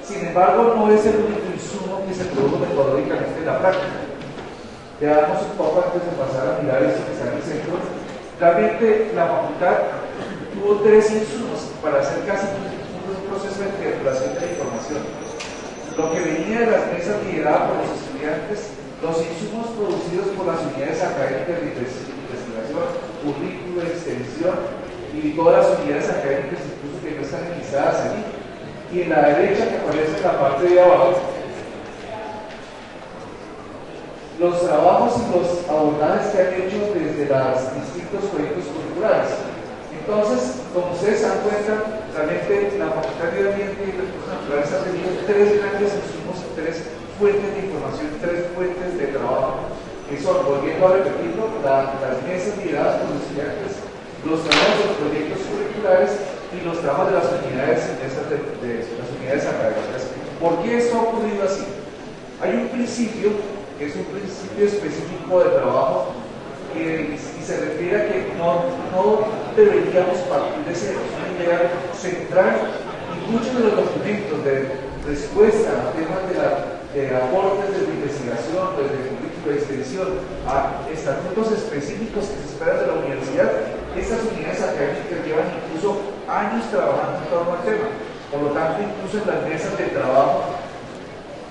Sin embargo, no es el único insumo que se produjo metodológicamente en la práctica. Veamos un poco antes de pasar a mirar esto que está en el centro. Realmente la facultad tuvo 3 insumos para hacer casi un proceso de triangulación de la información. Lo que venía de las mesas lideradas por los estudiantes, los insumos producidos por las unidades académicas de investigación, currículo, extensión y todas las unidades académicas incluso que no están enlistadas allí. Y en la derecha, que aparece en la parte de abajo, los trabajos y los abordajes que han hecho desde los distintos proyectos curriculares. Entonces, como ustedes se dan cuenta, realmente la Facultad de Ambiente y Recursos Naturales ha tenido 3 grandes insumos, 3 fuentes de información, 3 fuentes de trabajo, que son, volviendo a repetirlo, las mesas lideradas por los estudiantes, los trabajos de los proyectos curriculares y los trabajos de las unidades las unidades académicas. ¿Por qué esto ha ocurrido así? Hay un principio, que es un principio específico de trabajo, y se refiere a que no deberíamos partir de cero, es una idea central, y muchos de los documentos de respuesta a temas de aportes de investigación, de currículo de extensión, a estatutos específicos que se esperan de la universidad, estas unidades académicas llevan incluso años trabajando en torno al tema. Por lo tanto, incluso en las mesas de trabajo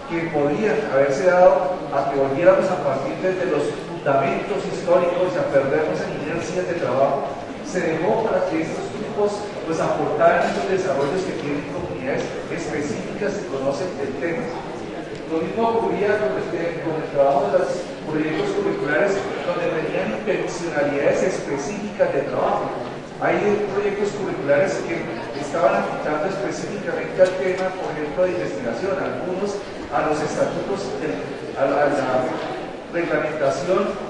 que podían haberse dado a que volviéramos a partir desde los fundamentos históricos y a perdernos en inercias de trabajo, se dejó para que estos grupos pues aportaran esos desarrollos que tienen comunidades específicas que conocen el tema. Lo mismo ocurría con el trabajo de los proyectos curriculares, donde tenían intencionalidades específicas de trabajo. Hay proyectos curriculares que estaban apuntando específicamente al tema, por ejemplo, de investigación, algunos a los estatutos, a la reglamentación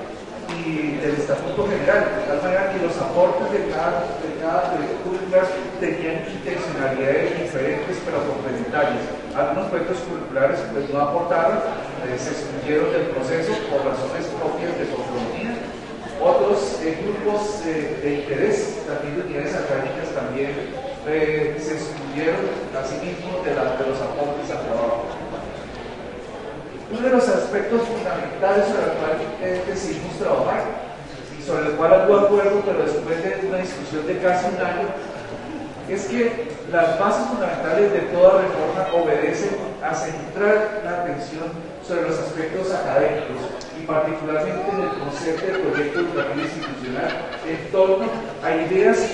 y del estatuto general, de tal manera que los aportes de cada proyecto curricular tenían intencionalidades diferentes pero complementarias. Algunos proyectos curriculares pues no aportaron, se excluyeron del proceso por razones propias de su autonomía. Otros grupos de interés, también de unidades académicas, también se excluyeron asimismo de los aportes al trabajo. Uno de los aspectos fundamentales sobre el cual decidimos trabajar y sobre el cual hubo acuerdo, pero después de una discusión de casi un año, es que las bases fundamentales de toda reforma obedecen a centrar la atención sobre los aspectos académicos y particularmente en el concepto del proyecto educativo institucional en torno a ideas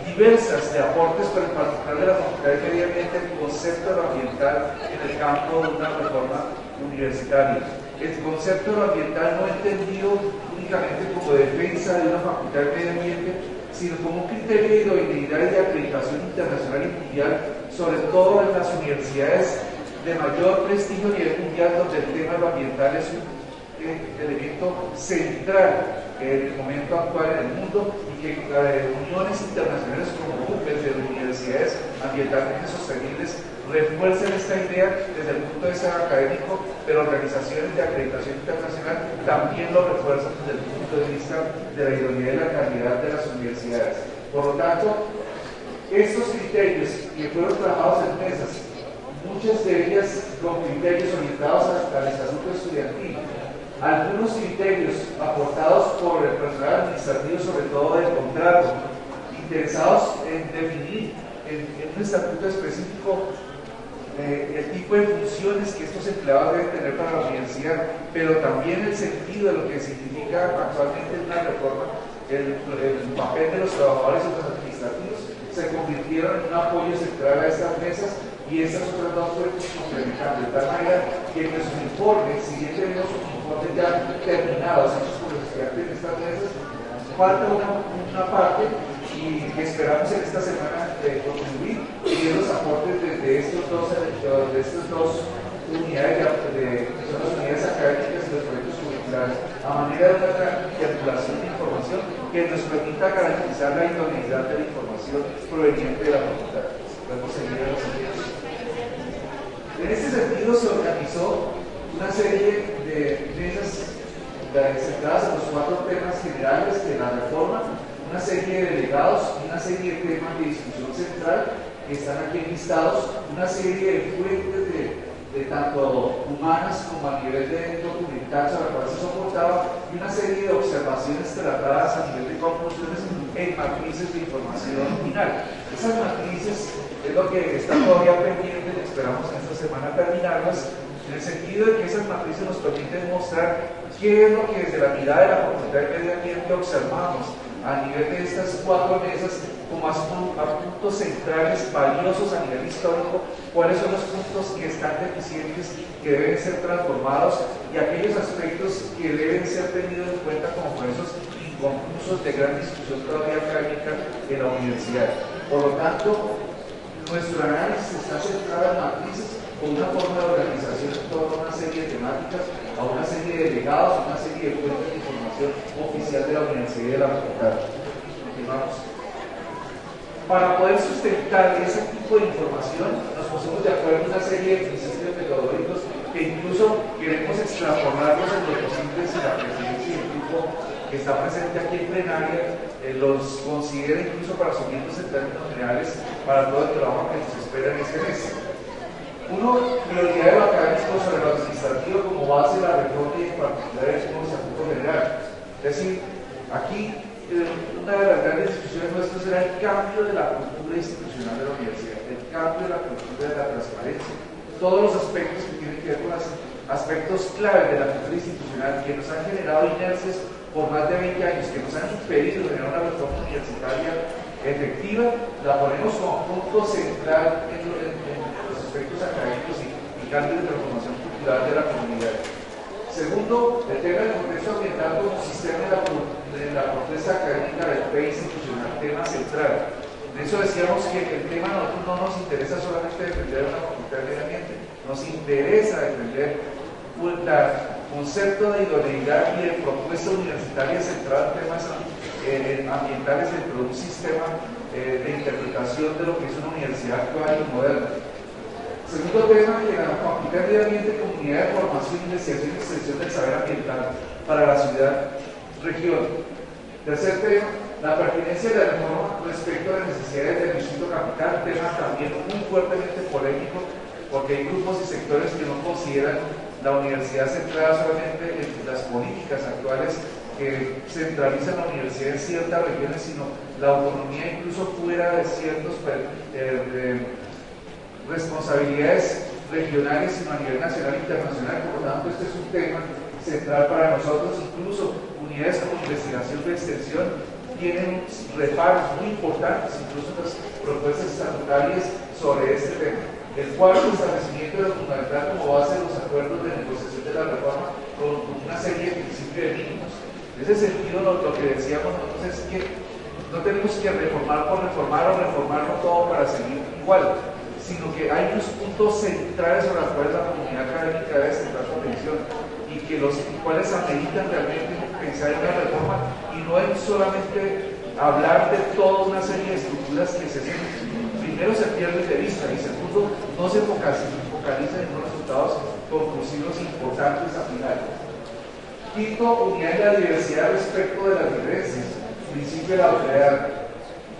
diversas de aportes, pero en particular de la Facultad de Medio Ambiente, el concepto de lo ambiental en el campo de una reforma universitaria. El concepto de lo ambiental no entendido únicamente como defensa de una Facultad de Medio Ambiente, sino como un criterio de idoneidad y de acreditación internacional y mundial, sobre todo en las universidades de mayor prestigio a nivel mundial, donde el tema de lo ambiental es un elemento central en el momento actual en el mundo, y que uniones internacionales como UPES de universidades ambientalmente sostenibles refuerzan esta idea desde el punto de vista académico, pero organizaciones de acreditación internacional también lo refuerzan desde el punto de vista de la idoneidad y la calidad de las universidades. Por lo tanto, estos criterios que fueron trabajados en mesas, muchas de ellas con criterios orientados al estatuto estudiantil, algunos criterios aportados por el personal administrativo, sobre todo del contrato, interesados en definir en un estatuto específico el tipo de funciones que estos empleados deben tener para la universidad, pero también el sentido de lo que significa actualmente en una reforma el papel de los trabajadores y los administrativos, se convirtieron en un apoyo central a estas mesas y estas otras dos fuentes complementando, de tal manera que en nuestro informe, si bien tenemos un informe ya terminados hechos por los estudiantes en estas mesas, falta una parte y que esperamos en esta semana contribuir y los aportes de estas dos unidades que son las unidades académicas y los proyectos curriculares a manera de una triangulación de información que nos permita garantizar la idoneidad de la información proveniente de la facultad. Podemos seguir a los siguientes. En este sentido se organizó una serie de mesas centradas en los 4 temas generales de la reforma, una serie de delegados y una serie de temas de discusión central que están aquí enlistados, una serie de fuentes de tanto humanas como a nivel de documental sobre las cuales se soportaba y una serie de observaciones tratadas a nivel de conclusiones en matrices de información final. Esas matrices es lo que está todavía pendiente, esperamos en esta semana terminarlas, en el sentido de que esas matrices nos permiten mostrar qué es lo que desde la mirada de la Facultad de Medio Ambiente observamos a nivel de estas 4 mesas como a puntos centrales valiosos a nivel histórico, cuáles son los puntos que están deficientes, que deben ser transformados y aquellos aspectos que deben ser tenidos en cuenta como por esos inconclusos de gran discusión todavía académica en la universidad. Por lo tanto, nuestro análisis está centrado en matrices con una forma de organización en torno a una serie de temáticas, a una serie de delegados, a una serie de fuentes de información oficial de la universidad y de la facultad. Continuamos. Para poder sustentar ese tipo de información, nos pusimos de acuerdo en una serie de principios metodológicos que incluso queremos extrapolarlos en lo posible si la presidencia y el grupo que está presente aquí en plenaria los considera incluso para asumirlos en términos generales para todo el trabajo que nos espera en este mes. Uno, prioridad de lo académico sobre lo administrativo como base de la reforma y en particular el nuevo estatuto general. Es decir, aquí una de las grandes discusiones nuestras era el cambio de la cultura institucional de la universidad, el cambio de la cultura de la transparencia, todos los aspectos que tienen que ver con los aspectos claves de la cultura institucional que nos han generado inercias por más de 20 años, que nos han impedido generar una reforma universitaria efectiva, la ponemos como punto central en los aspectos académicos y cambios de transformación cultural de la comunidad. Segundo, el tema del contexto ambiental como sistema de la protesta académica del PE institucional, tema central. De eso decíamos que el tema no nos interesa solamente defender una facultad de medio ambiente, nos interesa defender el concepto de idoneidad y de propuesta universitaria centrada en temas ambientales dentro de un sistema de interpretación de lo que es una universidad actual y moderna. Segundo tema, que la Facultad de Medio Ambiente, comunidad de formación, investigación y extensión del saber ambiental para la ciudad-región. Tercer tema, la pertinencia de la reforma respecto a las necesidades del distrito capital, tema también muy fuertemente polémico, porque hay grupos y sectores que no consideran la universidad centrada solamente en las políticas actuales que centralizan la universidad en ciertas regiones, sino la autonomía incluso fuera de ciertas responsabilidades regionales, sino a nivel nacional e internacional. Por lo tanto, este es un tema central para nosotros. Incluso unidades como investigación de extensión tienen reparos muy importantes, incluso en las propuestas estatutarias sobre este tema. El cuarto, establecimiento de lo fundamental como base de los acuerdos de negociación de la reforma con una serie de principios de mínimos. En ese sentido, lo que decíamos nosotros es que no tenemos que reformar por reformar o reformarlo todo para seguir igual, sino que hay unos puntos centrales sobre los cuales la comunidad académica debe centrar su atención y que los cuales ameritan realmente pensar en una reforma y no en solamente hablar de toda una serie de estructuras que primero se pierden de vista y segundo no se focalizan en unos resultados conclusivos importantes al final. Quinto, unidad en la diversidad respecto de las diferencias, principio de la autoridad,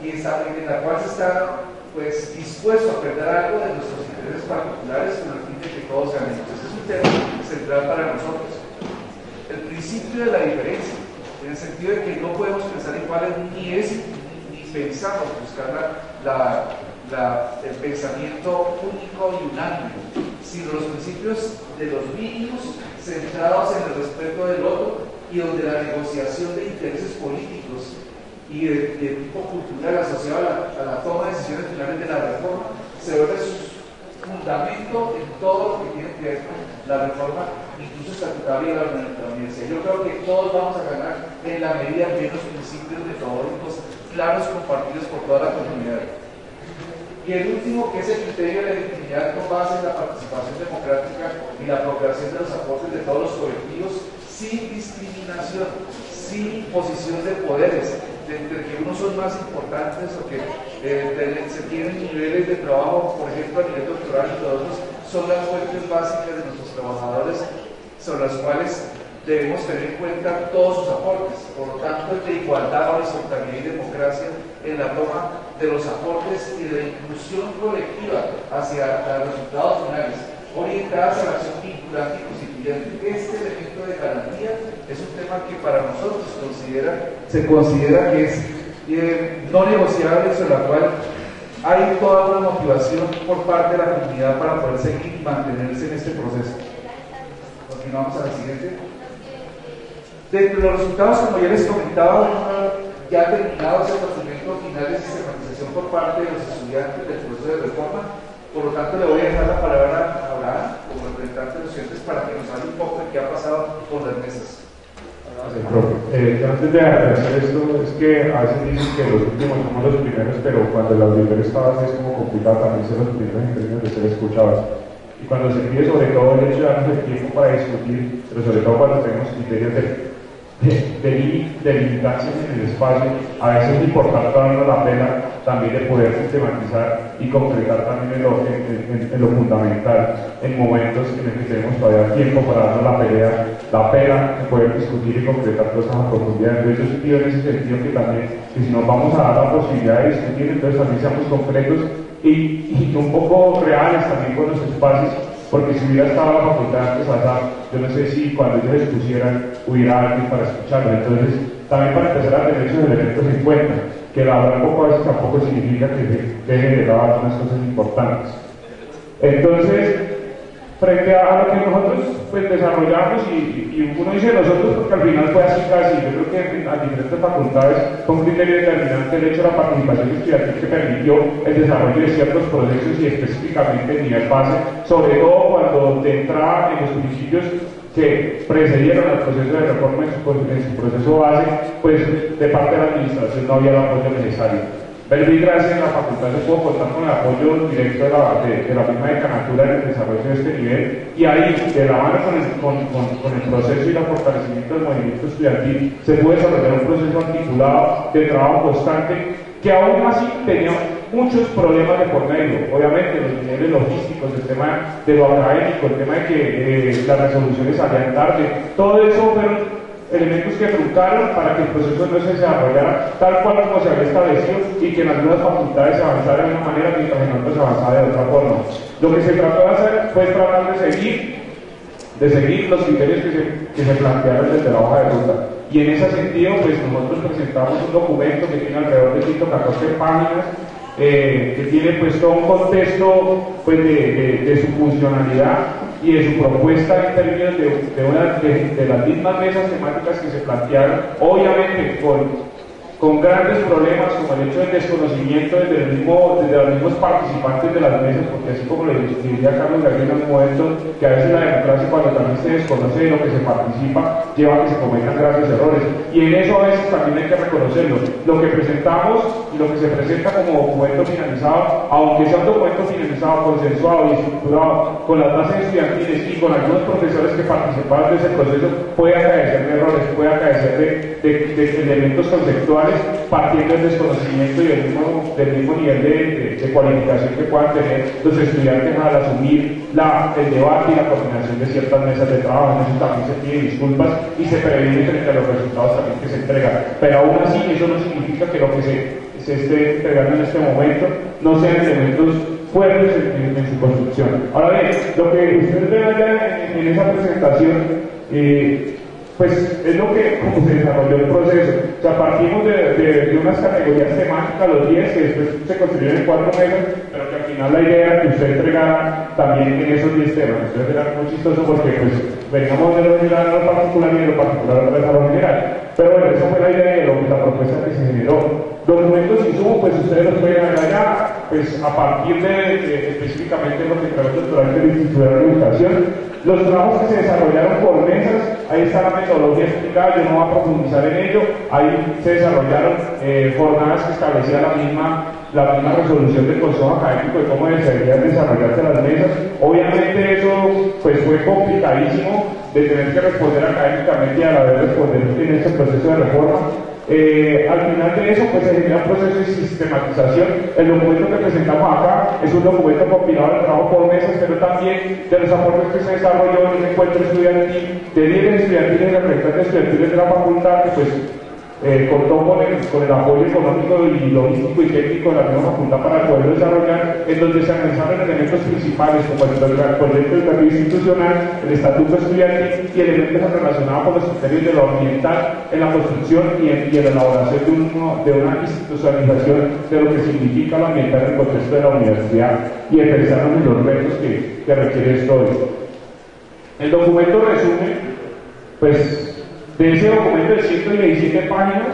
y en la cual se está pues dispuesto a perder algo de nuestros intereses particulares con el fin de que todos sean listos. Este es un tema central para nosotros. El principio de la diferencia, en el sentido de que no podemos pensar iguales ni pensamos buscar el pensamiento único y unánime, sino los principios de los mínimos centrados en el respeto del otro y donde la negociación de intereses políticos y de tipo cultural asociado a la toma de decisiones finales de la reforma se vuelve su fundamento en todo lo que tiene que ver con la reforma, incluso estatutaria de la universidad. Yo creo que todos vamos a ganar en la medida de los principios metodológicos claros compartidos por toda la comunidad. Y el último, que es el criterio de la legitimidad con base en la participación democrática y la apropiación de los aportes de todos los colectivos sin discriminación, sin posición de poderes, de que unos son más importantes o que se tienen niveles de trabajo, por ejemplo, a nivel doctoral, y los otros son las fuentes básicas de nuestros trabajadores, sobre las cuales debemos tener en cuenta todos sus aportes. Por lo tanto, es de igualdad, horizontalidad y democracia en la toma de los aportes y de inclusión colectiva hacia los resultados finales, orientadas a la acción vinculante y constituyente. Este elemento de garantía es un tema que para nosotros se considera que es no negociable, sobre la cual hay toda una motivación por parte de la comunidad para poder seguir y mantenerse en este proceso. Continuamos a la siguiente. Dentro de los resultados, como ya les comentaba, ya terminados el procedimiento final de sistematización por parte de los estudiantes del proceso de reforma. Por lo tanto, le voy a dejar la palabra a Abraham, como representante de los estudiantes, para que nos hable un poco de qué ha pasado con las mesas. Sí, profe. Antes de hacer esto, es que a veces dicen que los últimos somos los primeros, pero cuando el auditor está es como complicado también ser los primeros en términos de ser escuchados. Y cuando se pide sobre todo el hecho de darnos el tiempo para discutir, pero sobre todo cuando tenemos criterios de limitación en el espacio, a veces es importante darnos la pena también de poder sistematizar y concretar también en lo fundamental, en momentos en los que tenemos todavía tiempo para darnos la pena de poder discutir y concretar cosas a profundidad. Entonces yo pido en ese sentido que también, que si nos vamos a dar la posibilidad de discutir, entonces también seamos concretos y un poco reales también con los espacios, porque si hubiera estado la facultad antes allá, yo no sé si cuando ellos expusieran hubiera alguien para escucharlo. Entonces, también para empezar a tener esos elementos en cuenta, que el hablar poco a veces tampoco significa que se deje de lado algunas cosas importantes. Entonces, frente a lo que nosotros pues, desarrollamos, y uno dice nosotros porque al final fue así casi, yo creo que en las diferentes facultades fue un criterio determinante el hecho de la participación estudiantil que permitió el desarrollo de ciertos procesos y específicamente el nivel base, sobre todo cuando de entrada en los principios que precedieron al proceso de reforma en su proceso base, pues de parte de la administración no había el apoyo necesario. Verdi, gracias en la facultad se pudo contar con el apoyo directo de la misma decanatura en el desarrollo de este nivel, y ahí, de la mano con el proceso y el fortalecimiento del movimiento estudiantil, se pudo desarrollar un proceso articulado de trabajo constante que aún así tenía muchos problemas de por medio. Obviamente los niveles logísticos, el tema de lo académico, el tema de que las resoluciones salían tarde, todo eso fueron elementos que truncaron para que el proceso no se desarrollara tal cual como se había establecido y que en algunas facultades se avanzara de una manera mientras en otras se avanzara de otra forma. Lo que se trató de hacer fue tratar de seguir los criterios que se plantearon desde la hoja de ruta. Y en ese sentido, pues nosotros presentamos un documento que tiene alrededor de 114 páginas, que tiene pues todo un contexto pues, de su funcionalidad y de su propuesta en términos de las mismas mesas temáticas que se plantearon, obviamente con grandes problemas como el hecho del desconocimiento desde los mismos participantes de las mesas, porque así como le diría Carlos Gabriel en un momento, que a veces la democracia cuando también se desconoce de lo que se participa, lleva a que se cometan grandes errores, y en eso a veces también hay que reconocerlo. Lo que presentamos y lo que se presenta como documento finalizado, aunque sea un documento finalizado, consensuado y estructurado con las bases estudiantiles y con algunos profesores que participaron de ese proceso, puede acaecer de errores, puede acaecer de elementos conceptuales partiendo del desconocimiento y del mismo nivel de cualificación que puedan tener los estudiantes al asumir el debate y la coordinación de ciertas mesas de trabajo. En eso también se pide disculpas y se previene frente a los resultados también que se entregan. Pero aún así, eso no significa que lo que se esté entregando en este momento no sean elementos fuertes en su construcción. Ahora bien, lo que ustedes ven allá en esa presentación, pues es lo que como se desarrolló el proceso. O sea, partimos de unas categorías temáticas, los 10, que después se construyeron en 4 mesas, pero que al final la idea era que usted entregara también en esos 10 temas. Entonces era muy chistoso porque pues veníamos de lo general a lo particular y de lo particular a lo general. Pero bueno, esa fue la idea de la propuesta que se generó. Documentos insumos, pues ustedes los pueden ver allá, pues a partir de específicamente lo que creó el doctorado del Instituto de Educación. Los trabajos que se desarrollaron por mesas, ahí está la metodología explicada, yo no voy a profundizar en ello. Ahí se desarrollaron jornadas que establecían la misma resolución del Consejo Académico de cómo deberían desarrollarse las mesas. Obviamente eso pues fue complicadísimo de tener que responder académicamente y a la vez responder en este proceso de reforma. Al final de eso pues se genera un proceso de sistematización. El documento que presentamos acá es un documento compilado del trabajo por mesas, pero también de los aportes que se desarrolló en un encuentro estudiantil de líderes estudiantiles y representantes estudiantiles de la facultad, que pues contó con el apoyo económico y logístico y técnico de la misma facultad para poderlo desarrollar, en donde se analizaron elementos principales como el proyecto educativo institucional, el estatuto estudiantil y elementos relacionados con los criterios de lo ambiental en la construcción y en la elaboración de una institucionalización de lo que significa lo ambiental en el contexto de la universidad y expresaron los retos que requiere esto hoy. El documento resume, pues, de ese documento de 117 páginas,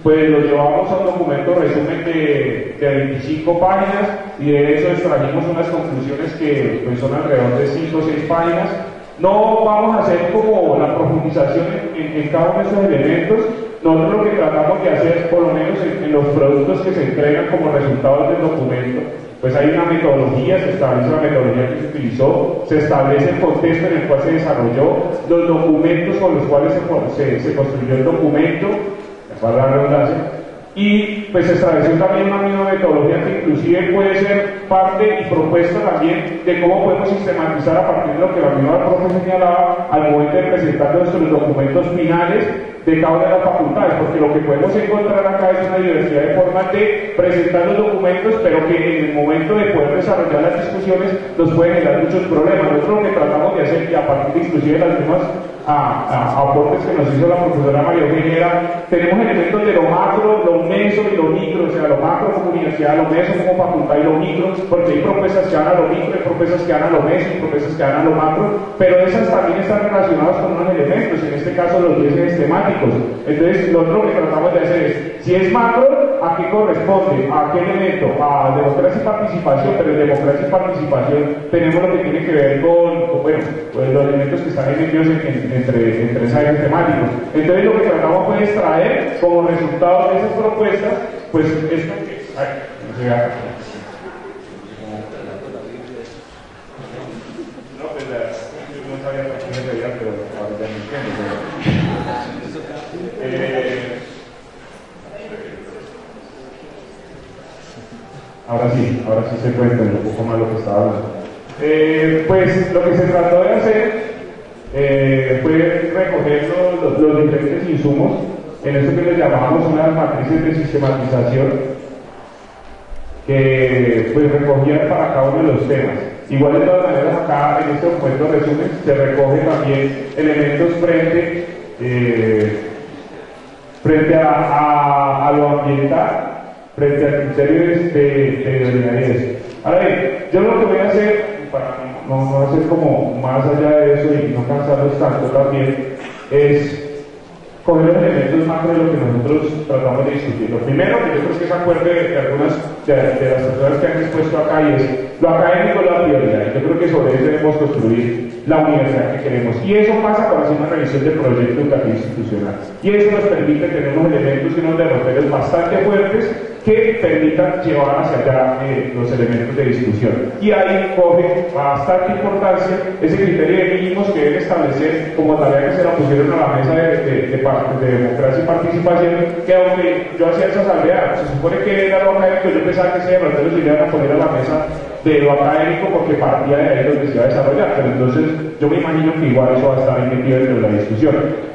pues lo llevamos a un documento resumen de 25 páginas y de eso extrajimos unas conclusiones que pues, son alrededor de 5 o 6 páginas. No vamos a hacer como la profundización en cada uno de esos elementos. Nosotros lo que tratamos de hacer, por lo menos en los productos que se entregan como resultados del documento, pues hay una metodología, se establece la metodología que se utilizó, se establece el contexto en el cual se desarrolló, los documentos con los cuales se construyó el documento, para la redundancia, y pues se estableció también una misma metodología que inclusive puede ser parte y propuesta también de cómo podemos sistematizar a partir de lo que la misma profe señalaba al momento de presentar nuestros documentos finales de cada una de las facultades, porque lo que podemos encontrar acá es una diversidad de formas de presentar los documentos, pero que en el momento de poder desarrollar las discusiones nos pueden generar muchos problemas. Nosotros lo que tratamos de hacer, y a partir de inclusive las mismas aportes que nos hizo la profesora María Eugenia, tenemos elementos de lo macro, lo meso y lo micro, o sea, lo macro como universidad, lo meso como facultad y lo micro, porque hay propuestas que van a lo micro, hay propuestas que van a lo meso y propuestas que van a lo macro, pero esas también están relacionadas con unos elementos, en este caso los 10 ejes temáticos. Entonces, nosotros lo que tratamos de hacer es, si es macro, ¿a qué corresponde? ¿A qué elemento? A democracia y participación, pero en democracia y participación tenemos lo que tiene que ver con los elementos que están emitidos entre esos ejes temáticos. Entonces, lo que tratamos fue extraer como resultado de esas propuestas, pues esto que es. No, pues yo no sabía para qué me veía, pero ahora ya me entiendo. Ahora sí se cuenta un poco más lo que estaba hablando. Pues lo que se trató de hacer fue recoger los diferentes insumos en eso que les llamamos unas matrices de sistematización que pues recogían para cada uno de los temas. Igual de todas maneras acá en este documento resumen se recogen también elementos frente a lo ambiental, frente al criterio de ordinariedad. Ahora bien, yo lo que voy a hacer, para no hacer como más allá de eso y no cansarlos tanto también, es coger los elementos macro de lo que nosotros tratamos de discutir. Lo primero, que yo creo que se acuerde de algunas de las personas que han expuesto acá, y es lo académico es la prioridad. Y yo creo que sobre eso debemos construir la universidad que queremos. Y eso pasa por hacer una revisión del proyecto educativo institucional. Y eso nos permite tener unos elementos y unos derroteros bastante fuertes que permitan llevar hacia allá los elementos de discusión. Y ahí coge bastante importancia ese criterio de mínimos que deben establecer como tarea que se la pusieron a la mesa de democracia y participación, que aunque yo hacía esa salvedad, se supone que era lo académico, yo pensaba que ese derrotero se iban a poner a la mesa de lo académico porque partía de ahí donde se iba a desarrollar, pero entonces yo me imagino que igual eso va a estar ahí metido dentro de la discusión.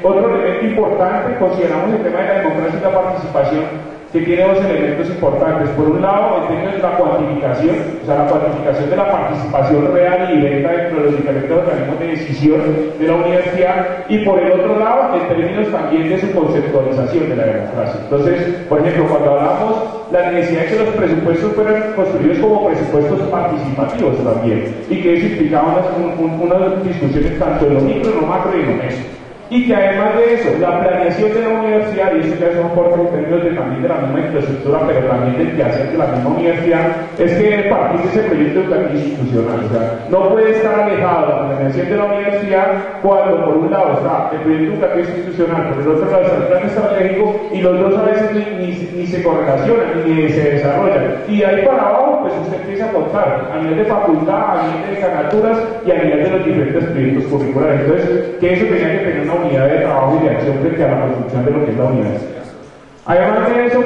Otro elemento importante, consideramos el tema de la democracia y la participación, que tiene dos elementos importantes. Por un lado, en términos de la cuantificación, o sea, la cuantificación de la participación real y directa dentro de los diferentes organismos de decisión de la universidad, y por el otro lado, en términos también de su conceptualización de la democracia. Entonces, por ejemplo, cuando hablamos la necesidad de que los presupuestos fueran construidos como presupuestos participativos también, y que eso implicaba unas discusiones tanto en lo micro, en lo macro y en lo meso. Y que además de eso, la planeación de la universidad, y eso ya es un aporte en términos también de la misma infraestructura, pero también del quehacer de la misma universidad, es que debe partir de ese proyecto educativo institucional. O sea, no puede estar alejado de la planeación de la universidad cuando por un lado está el proyecto educativo institucional, por el otro lado está el plan estratégico, y los dos a veces ni se correlacionan, ni se desarrollan. Y de ahí para abajo, pues usted empieza a contar a nivel de facultad, a nivel de candidaturas y a nivel de los diferentes proyectos curriculares. Entonces, que eso tenía que tener una unidad de trabajo y de acción frente a la construcción de lo que es la universidad. Además de eso,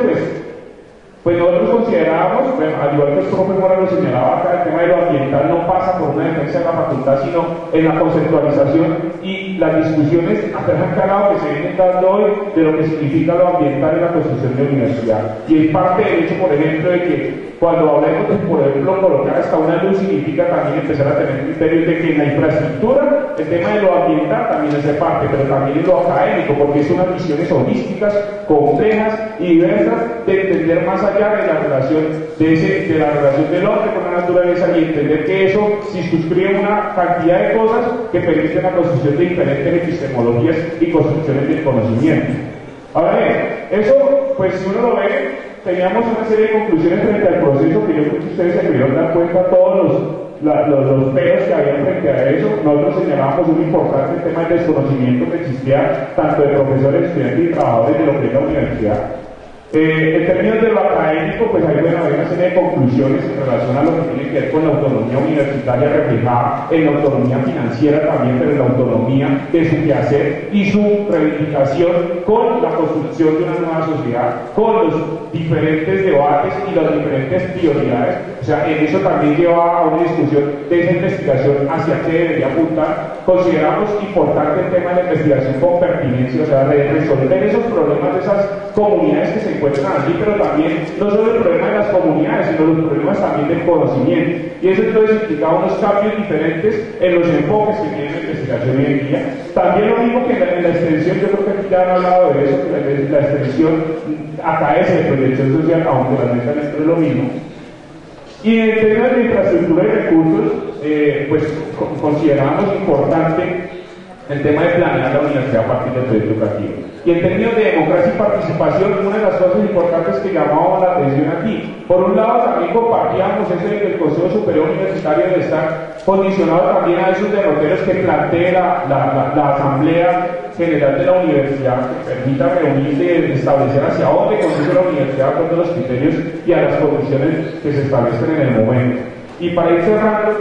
pues nosotros considerábamos, bueno, al igual que el profe Mora lo señalaba acá, el tema de lo ambiental no pasa por una defensa de la facultad, sino en la conceptualización y las discusiones aterradas que se vienen dando hoy de lo que significa lo ambiental en la construcción de la universidad. Y es parte del hecho, por ejemplo, de que cuando hablemos de, por ejemplo, colocar hasta una luz, significa también empezar a tener criterios de que en la infraestructura el tema de lo ambiental también es de parte, pero también en lo académico, porque son unas visiones holísticas, complejas y diversas de entender más allá de la relación de la relación del hombre con la naturaleza, y entender que eso se suscribe una cantidad de cosas que permiten la construcción de diferentes epistemologías y construcciones del conocimiento. Ahora bien, eso, pues si uno lo ve, teníamos una serie de conclusiones frente al proceso que yo creo que ustedes se pudieron dar cuenta todos los peros que había frente a eso. Nosotros señalábamos un importante tema de desconocimiento que existía tanto de profesores, estudiantes y trabajadores de lo que es la universidad. En términos de lo académico, pues hay una serie de conclusiones en relación a lo que tiene que ver con la autonomía universitaria reflejada en la autonomía financiera también, pero en la autonomía de su quehacer y su reivindicación con la construcción de una nueva sociedad, con los diferentes debates y las diferentes prioridades. O sea, en eso también lleva a una discusión de esa investigación hacia qué debería apuntar. Consideramos importante el tema de la investigación con pertinencia, o sea, de resolver esos problemas de esas comunidades que se encuentran allí, pero también no solo el problema de las comunidades, sino los problemas también del conocimiento. Y eso entonces implicaba unos cambios diferentes en los enfoques que tiene la investigación hoy en día. También lo mismo que en la extensión, yo creo que aquí ya han hablado de eso, que la extensión AKS de proyección social, aunque realmente no es lo mismo. Y en términos de infraestructura y recursos, pues consideramos importante el tema de planear la universidad a partir del proyecto educativo. Y en términos de democracia y participación, una de las cosas importantes que llamábamos la atención aquí, por un lado también compartíamos ese de que el Consejo Superior Universitario debe estar condicionado también a esos derroteros que plantee la Asamblea General de la Universidad, que permita reunirse y establecer hacia dónde conduce la universidad con todos los criterios y a las condiciones que se establecen en el momento. Y para ir cerrando,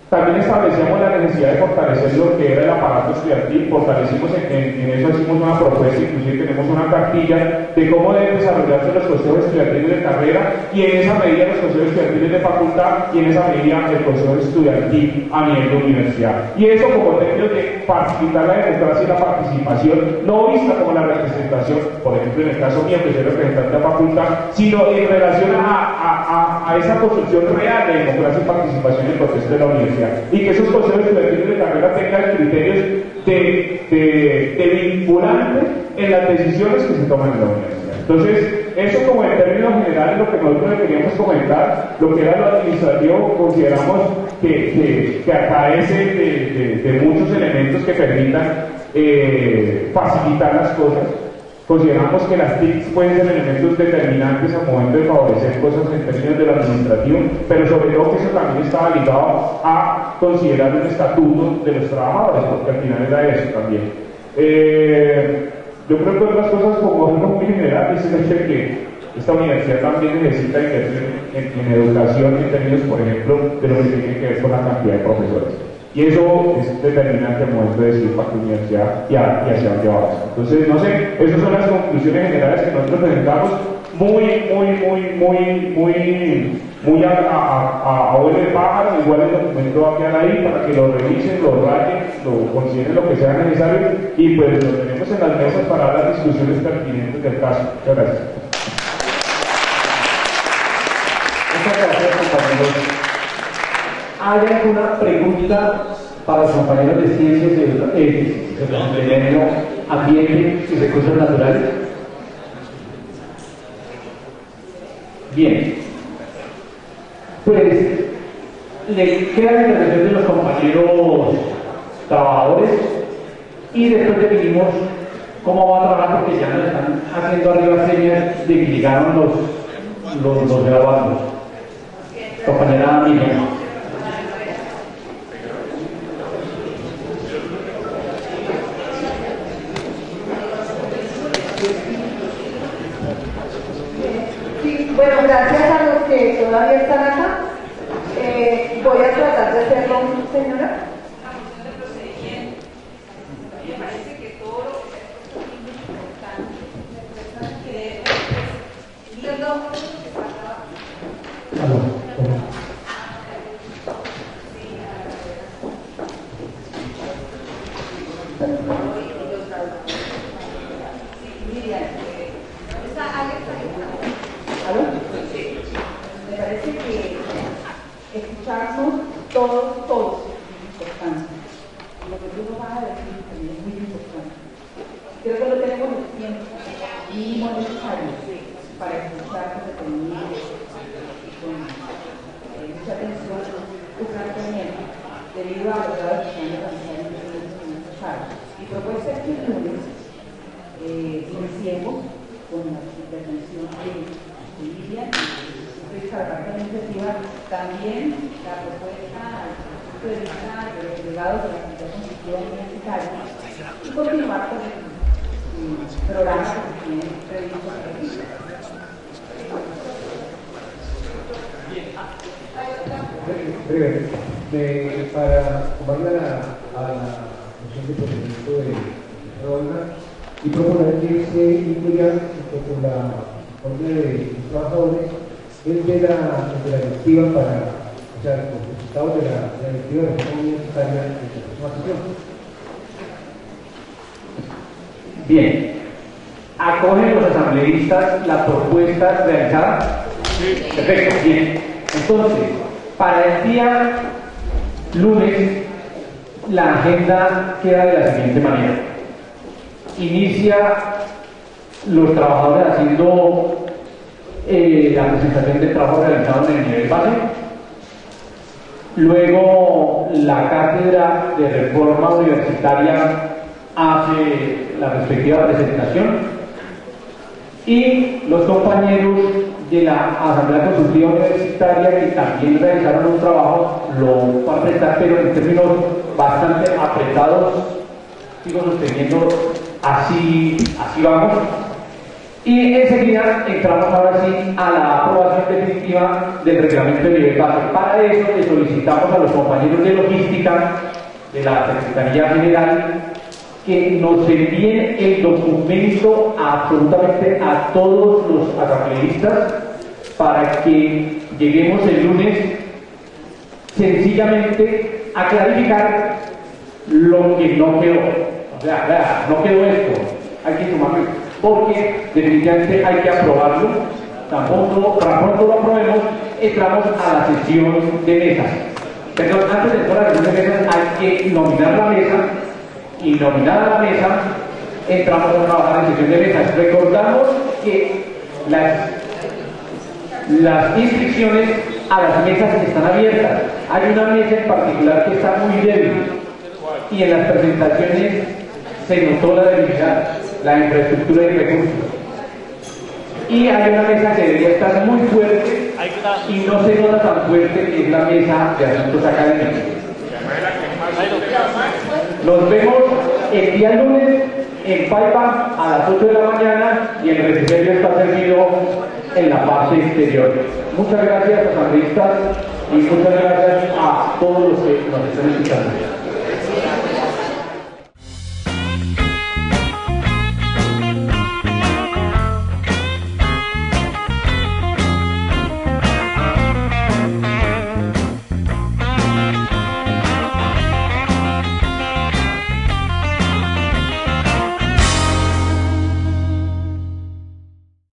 también establecíamos la necesidad de fortalecer lo que era el aparato estudiantil. Fortalecimos en eso, hicimos una propuesta, inclusive tenemos una cartilla de cómo deben desarrollarse los consejos estudiantiles de carrera, y en esa medida los consejos estudiantiles de facultad, y en esa medida el consejo estudiantil a nivel de universidad. Y eso como términos de facilitar la democracia y la participación, no vista como la representación, por ejemplo en el caso mío que soy representante de la facultad, sino en relación a esa construcción real de democracia y participación en el contexto de la universidad. Y que esos consejos estudiantiles de carrera tengan criterios de vinculante en las decisiones que se toman en la universidad. Entonces, eso como en términos generales lo que nosotros queríamos comentar, lo que era lo administrativo, consideramos que acarece de muchos elementos que permitan facilitar las cosas. Consideramos que las TICs pueden ser elementos determinantes al momento de favorecer cosas en términos de lo administrativo, pero sobre todo que eso también estaba ligado a considerar un estatuto de los trabajadores, porque al final era eso también. Yo creo que otras cosas como algo muy general es el hecho de que esta universidad también necesita inversión en educación en términos, por ejemplo, de lo que tiene que ver con la cantidad de profesores. Y eso es determinante al momento de decidir para tu universidad y hacia dónde vamos. Entonces, no sé, esas son las conclusiones generales que nosotros presentamos, muy a ojo de pájaro. Igual el documento va a quedar ahí para que lo revisen, lo rayen, lo consideren lo que sea necesario, y pues lo tenemos en las mesas para las discusiones pertinentes del caso. Muchas gracias. Muchas gracias, compañeros. ¿Hay alguna pregunta para los compañeros de ciencias de medio ambiente y recursos naturales? Bien. Pues le queda la intervención de los compañeros trabajadores. y después definimos cómo va a trabajar, porque ya nos están haciendo arriba señas de que llegaron los graduados. Compañera Miriam. Sí, bueno, gracias a los que todavía están acá. Voy a tratar de hacerlo, señora. Me parece que escucharnos todos es importante. Lo que tú nos vas a decir también es muy importante. Creo que lo tenemos el tiempo mínimo necesario para escucharnos detenidos y con mucha atención, buscar también, debido a los grados que están avanzando en nuestros casos. Mi propuesta es que el lunes iniciemos con la intervención de Lidia, la parte de la iniciativa, también la propuesta desde el punto de vista de los delegados de la Comunidad Constitutiva Universitaria y continuar con el programa que se tiene previsto para el día. Breve, para sumarle a la moción de procedimiento de Olga y proponer que se incluya con la orden de los trabajadores desde la directiva para, o sea, los resultados de la directiva de reforma universitaria de la próxima sesión. Bien, ¿acogen los asambleístas la propuesta realizada? Sí. Perfecto, bien. Entonces, para el día lunes, la agenda queda de la siguiente manera. Inicia los trabajadores haciendo la presentación del trabajo realizado en el nivel base. Luego, la cátedra de reforma universitaria hace la respectiva presentación y los compañeros de la Asamblea Consultiva Universitaria, que también realizaron un trabajo, lo van a presentar, pero en términos bastante apretados, sigo sosteniendo, así vamos. Y enseguida entramos ahora sí a la aprobación definitiva del reglamento de nivel base. Para eso le solicitamos a los compañeros de logística de la Secretaría General que nos envíen el documento absolutamente a todos los asambleístas para que lleguemos el lunes sencillamente a clarificar lo que no quedó. O sea, no quedó esto, hay que sumarlo, porque definitivamente hay que aprobarlo. Tan pronto lo aprobemos, entramos a la sesión de mesas. Perdón, antes de entrar a la sesión de mesas hay que nominar la mesa, y nominada la mesa, entramos a trabajar en sesión de mesas. Recordamos que las inscripciones a las mesas están abiertas. Hay una mesa en particular que está muy débil y en las presentaciones se notó la debilidad, la infraestructura y recursos. Y hay una mesa que debería estar muy fuerte y no se nota tan fuerte, que es la mesa de asuntos académicos. Nos vemos el día lunes en Paipa a las 8 de la mañana y el refrigerio está servido en la parte exterior. Muchas gracias, asambleístas, y muchas gracias a todos los que nos están escuchando.